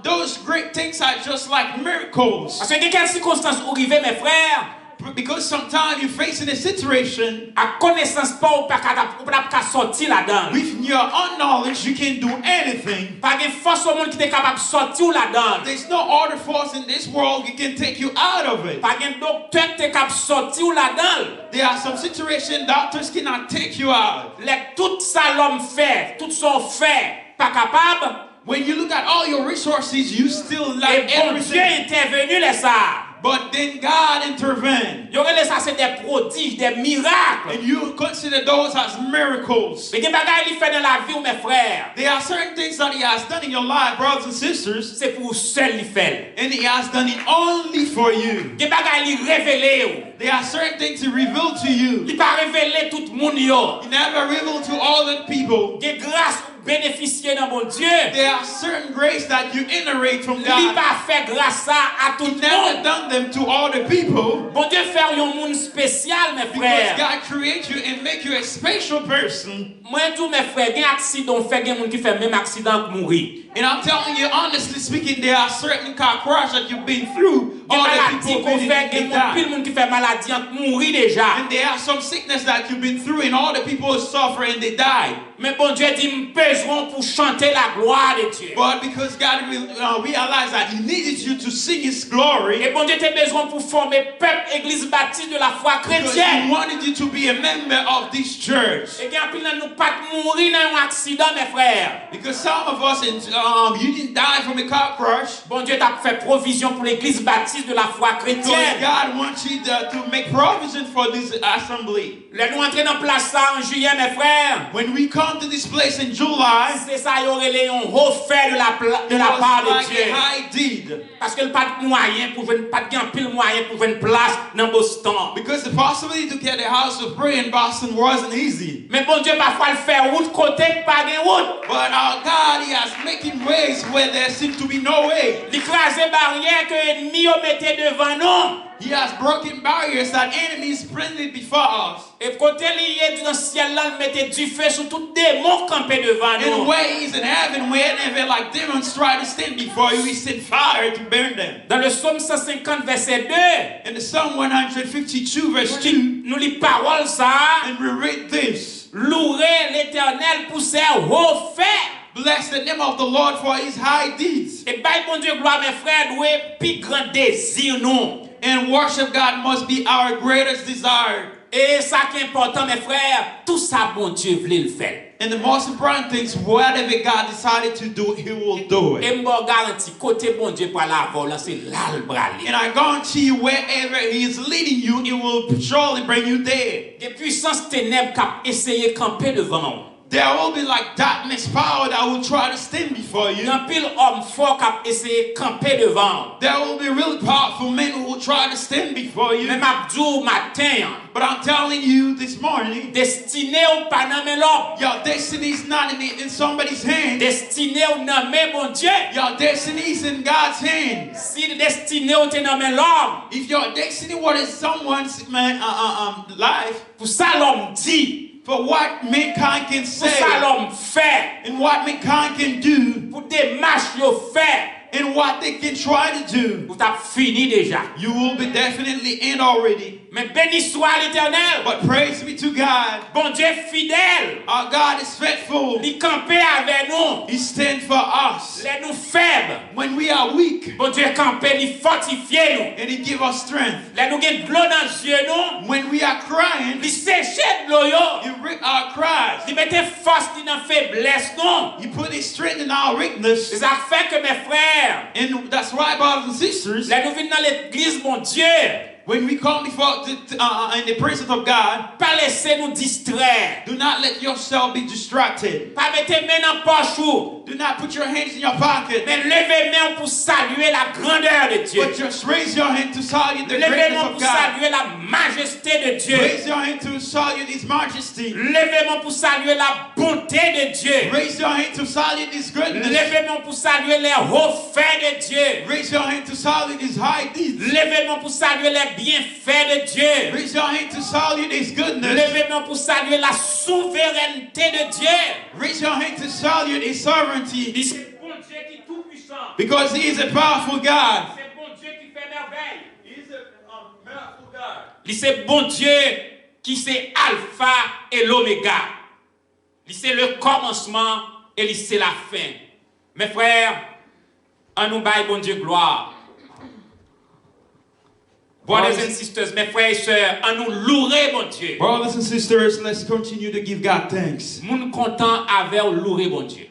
Those great things are just like miracles. Parce que dans quelles circonstances où arrivez mes frères? Because sometimes you're facing a situation À connaissance pas ou pas qu'à sortir là-dedans. with your own knowledge, you can do anything. Pas de force au monde qui est capable de sortir là-dedans. There's no other force in this world that can take you out of it. Pas de docteur qui est capable de sortir là-dedans. There are some situations doctors cannot take you out. Tout ça l'homme fait, tout son fait, pas capable. When you look at all your resources, you still Et lack bon Dieu everything. est intervenu les ça. But then God intervened. Yo relè ça c'est des prodiges, des miracles. And you consider those as miracles. Mais des bagages qu'il fait dans la vie, mes frères, There are certain things that He has done in your life, brothers and sisters, c'est pour seul il fait. and He has done it only for you. Des bagages il révélé. There are certain things He revealed to you. Il pas révélé tout le monde yo. He never revealed to all the people. Des grâces bénéficier dans mon Dieu. There are certain grace that you inherit from Il God. pas fait grâce ça à tout He le never monde. done them to all the people. Bon Dieu fait un monde spécial, mes Because frères. God creates you and make you a special person. Moi tous mes frères, il y a un accident fait des monde qui fait même accident que mourir. And I'm telling you, honestly speaking, there are certain car crash that you've been through. Des All the maladies people qu'on been fait, des in that. pile monde qui fait maladie en mourir déjà. And there are some sickness that you've been through, and all the people suffer and they die. Mais bon Dieu dit, nous besoin pour chanter la gloire de Dieu. But because God realized that He needed you to sing His glory, Et bon Dieu t'a besoin pour former peuple, église baptiste de la foi because He chrétienne. wanted you to be a member of this church. Et bien, puis nous pas mourir dans un accident, mes frères. Because some of us, you didn't die from a car crash. Bon Dieu t'a fait provision pour l'église baptiste de la foi Because chrétienne. God wants you to make provision for this assembly. Là, nous entrons dans place ça en juillet, mes frères. When we come to this place in July, C'est ça, il y aurait les refait de la it part was de like Dieu. a high deed. Parce que le pas de moyen pour venir, pas de gain pile moyen pour venir place dans Boston. Because the possibility to get a house of prayer in Boston wasn't easy. Mais bon Dieu, parfois, le fait route côté, pas de route. But our God, He has making ways where there seems to be no way. L'écraser barrière que l'ennemi mettait devant nous. He has broken barriers that enemies planted before us. Et côté lié dans le ciel là, il mettait du feu sur tout démon campé devant In nous. ways in heaven, wherever like demons try to stand before you, He sent fire to burn them. Dans le psaume 150 verset 2, In the Psalm 152 verse 2, nous lis parole ça. and we read this. Louer l'Éternel pour ses hauts faits. Bless the name of the Lord for His high deeds. Et by bon Dieu gloire mes frères, doué plus grand désir nous. And worship God must be our greatest desire. Et ça qui est important, mes frères, tout ça, bon Dieu voulait le faire. And the most important thing is whatever God decided to do, He will do Et it. moi garantis, côté bon Dieu pour la voler, c'est là le bras. And I guarantee you, wherever He is leading you, it will surely bring you there. Des puissances ténèbres qui ont essayé de camper devant. There will be like darkness power that will try to stand before Il y you. a un pile homme fort qui a essayé de camper devant. There will be really powerful men who will try to stand before you. Même Abdou matin, But I'm telling you this morning, destiné au paname l'homme, your destiny is not in somebody's hand. destiné au nommé mon Dieu. Your destiny is in God's hand. Si destiné au te nommé l'homme, If your destiny was in someone's life, pour ça l'homme dit, for what mankind can pour say ça l'homme fait, and what mankind can do pour des marches yo fait, and what they can try to do, pour t'as fini déjà. you will be definitely in already. Mais béni soit l'Éternel, But praise be to God. bon Dieu fidèle, Our God is faithful. il camper avec nous, He stands for us. les nous faibles. When we are weak Bon Dieu camper, il fortifie nous. and He gives us strength. Les nous gagne de l'eau dans les yeux nous, When we are crying, il séche de l'eau yo. He rid our cries. Il mette force dans faiblesse non. He put His strength in our weakness. C'est ça fait que mes frères, And that's why, brothers and sisters, les nous venons dans l'église mon Dieu, when we come before in the presence of God, pas laisser nous distraire. do not let yourself be distracted. Pas mettre main dans poche ou, Do not put your hands in your pocket, mais levez main pour saluer la grandeur de Dieu. but just raise your hand to salute the Levez greatness main of pour God. saluer la majesté de Dieu. Raise your hand to salute His majesty. Levez main pour saluer la bonté de Dieu. Raise your hand to salute His goodness. Levez main pour saluer les hauts faits de Dieu. Raise your hand to salute His high deeds. Levez main pour saluer les bienfaits de Dieu. Raise your hand to salute His goodness. Levez main pour saluer la souveraineté de Dieu. Raise your hand to salute His sovereignty, Il c'est bon Dieu qui est tout puissant. because He is a powerful God. C'est bon Dieu qui fait merveille. He is a powerful God. Il c'est bon Dieu qui c'est alpha et l'oméga. Il c'est le commencement et il c'est la fin. Mes frères, en nous baille bon Dieu gloire. Brothers and sisters, mes frères et sœurs, en nous louer bon Dieu. Brothers and sisters, let's continue to give God thanks. Moun content avec louer bon Dieu.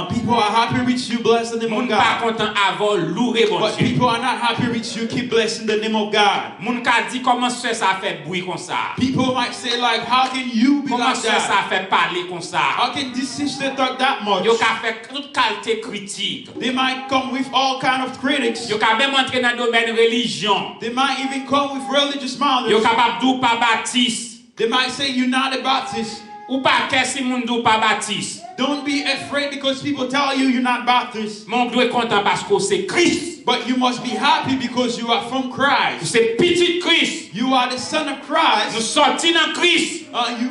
People are happy with you, bless the name Moun of pas God. content avec louer bon But Dieu. people are not happy with you, keep blessing the name of God. Moun ka dit comment ça fait bruit comme ça. People might say like, how can you be Comment like ça that? fait parler comme ça. How can this sister talk that much? Yo ka fait toute qualité critique. They might come with all kind of critics. Yo ka même entrer dans le domaine religion. They might even come with religious matters. Yo capable d'ou pas baptiste. They might say you're not a Baptist. Ou pas qu'est-ce que moun d'ou pas baptiste. Don't be afraid because people tell you you're not Baptist. Mon doit content parce que c'est Christ. But you must be happy because you are from Christ. C'est petit Christ. You are the son of Nous Christ. sortis dans Christ.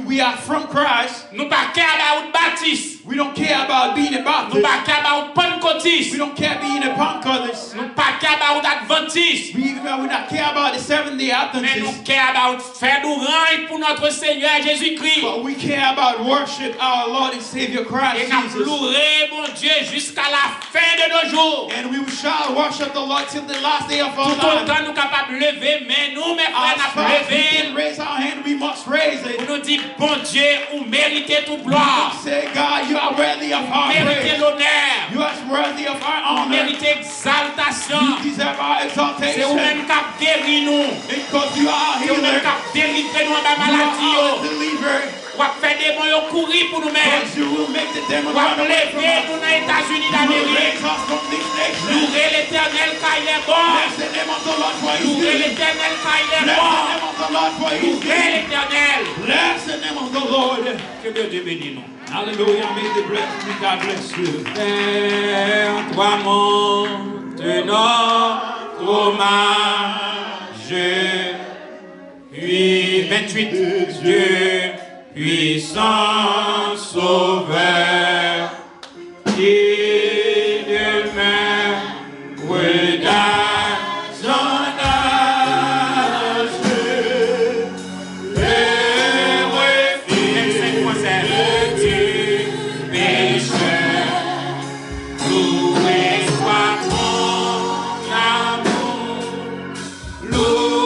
We are from Christ. Nous pas care about baptiste. We don't care about being a Nous Baptist. pas care about pentecôtiste. We don't care being a Pentecostalist. Nous pas care about adventiste. We don't care about the Seventh-day Mais nous Adventists. care about faire du rang pour notre Seigneur Jésus-Christ. But we care about worship our Lord and Savior Et Christ nous Jesus. louer mon Dieu jusqu'à la fin de nos jours. And we shall worship the Lord till the last day of our Tout life. autant nous capables de lever, mais nous, mes frères, As nous far as we lever. can raise our hand, we must raise it. Pour nous dire, bon Dieu, ou méritez toute We gloire, must say, God, you are worthy of our méritez praise. l'honneur, You are worthy of our honor. méritez exaltation. You deserve our C'est exaltation. vous-même qui avez guéri nous. Because you are a C'est vous-même healer. qui avez délivré nous de la You maladie. are a believer. Ou avez fait des moyens courir pour nous-mêmes. Because you will make the demon Ou run avez away from levé us. nous dans les États-Unis You will d'Amérique. raise us from this nation. Louez l'Éternel car il est bon. Bless the name of the Lord for his Louez good. l'Éternel car il est Bless the bon. name of the Lord for his Louez good. l'Éternel. Bless the name of the Lord. Que Dieu bénisse nous. Hallelujah. May the blessing of God bless you. Père, toi monte notre hommage, puis 28 Dieu, puissant sauveur, qui demeure dans son âge, le refuge du pécheur. Loué soit ton amour, loué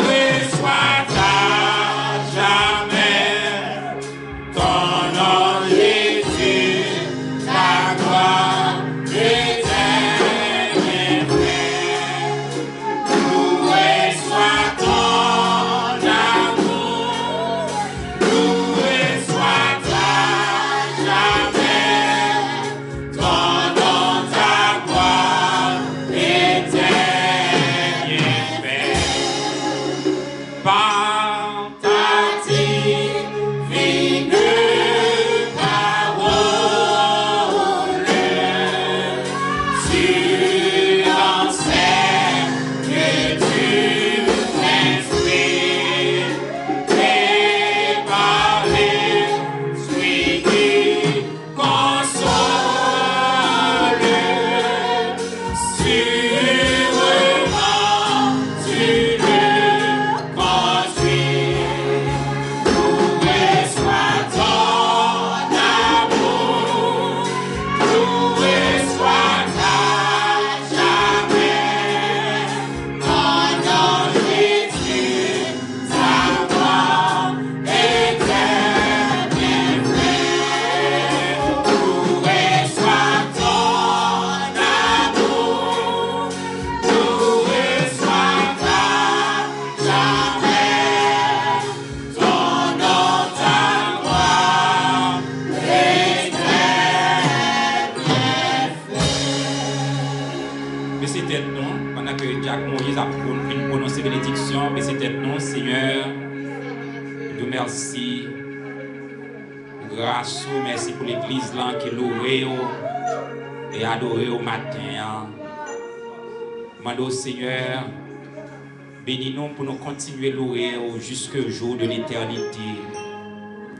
bénédiction, mais c'était non, Seigneur. Nous merci. Grâce, merci pour l'église là qui loué et adoré au matin. Demandons, Seigneur, bénis-nous pour nous continuer à louer jusqu'au jour de l'éternité.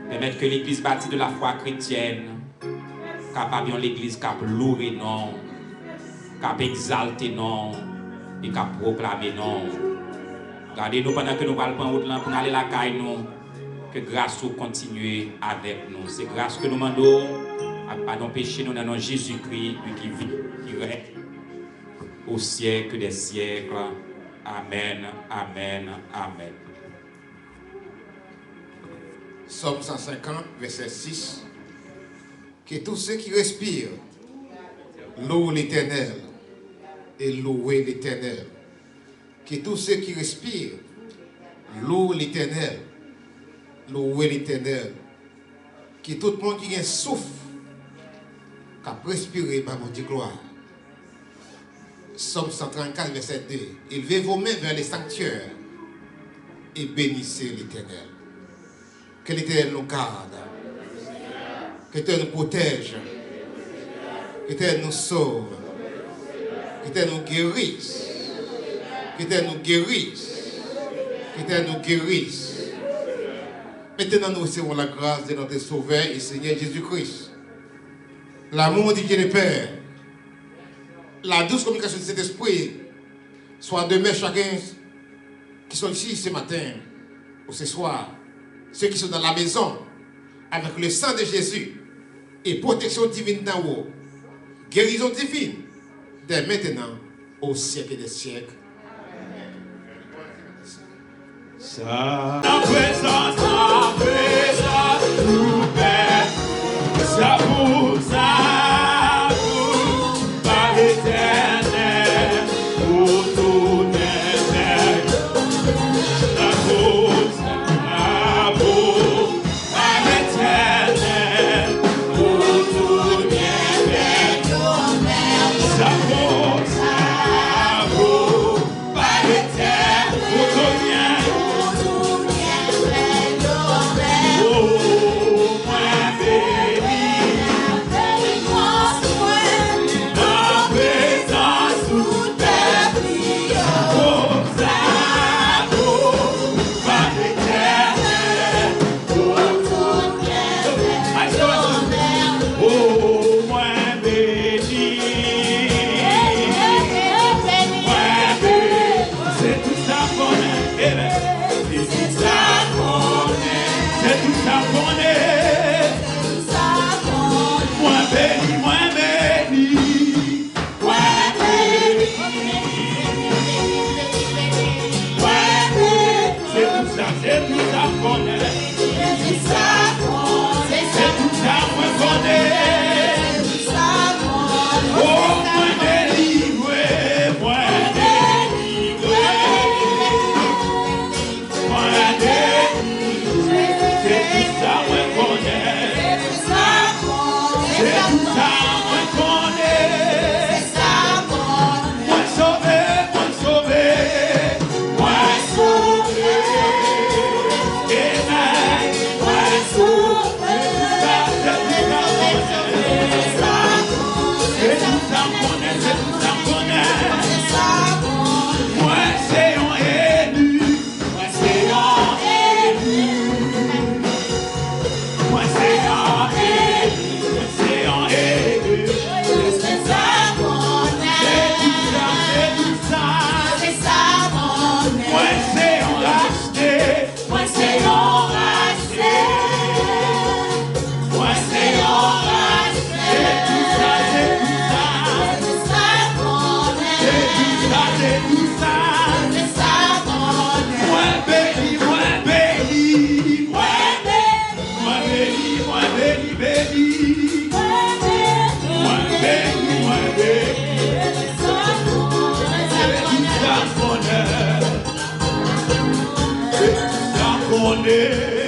Permettre que l'église bâtie de la foi chrétienne, capable de l'église capable de louer non, capable d'exalter non, et capable de proclamer non. Gardez-nous pendant que nous parlons pour aller la caille nous, que grâce continue avec nous. C'est grâce que nous demandons, pardon péché nous dans nom Jésus-Christ, lui qui vit, qui règne au siècle des siècles. Amen, amen, amen. Psaume 150, verset 6. Que tous ceux qui respirent louent l'Éternel et louez l'Éternel. Que tous ceux qui respirent louent l'Éternel, louez l'Éternel. Que tout le monde qui a un souffle, qui a respiré, par mon Dieu gloire. Psaume 134, verset 2. Élevez vos mains vers les sanctuaires et bénissez l'Éternel. Que l'Éternel nous garde. Que l'Éternel nous protège. Que l'Éternel nous sauve. Que l'Éternel nous guérisse. Que l'Éternel nous guérisse. Que l'Éternel nous guérisse. Maintenant, nous recevons la grâce de notre Sauveur et Seigneur Jésus-Christ. L'amour du Dieu le Père. La douce communication de cet esprit soit demain chacun qui sont ici ce matin ou ce soir, ceux qui sont dans la maison avec le sang de Jésus et protection divine d'en haut, guérison divine dès maintenant au siècle des siècles. Sa présence, nous fait, ça vous par l'éternel, pour tout l'éternel. Sa cause, par l'éternel, pour tout l'éternel. Sa cause, par l'éternel, pour tout l'éternel. Bonnet.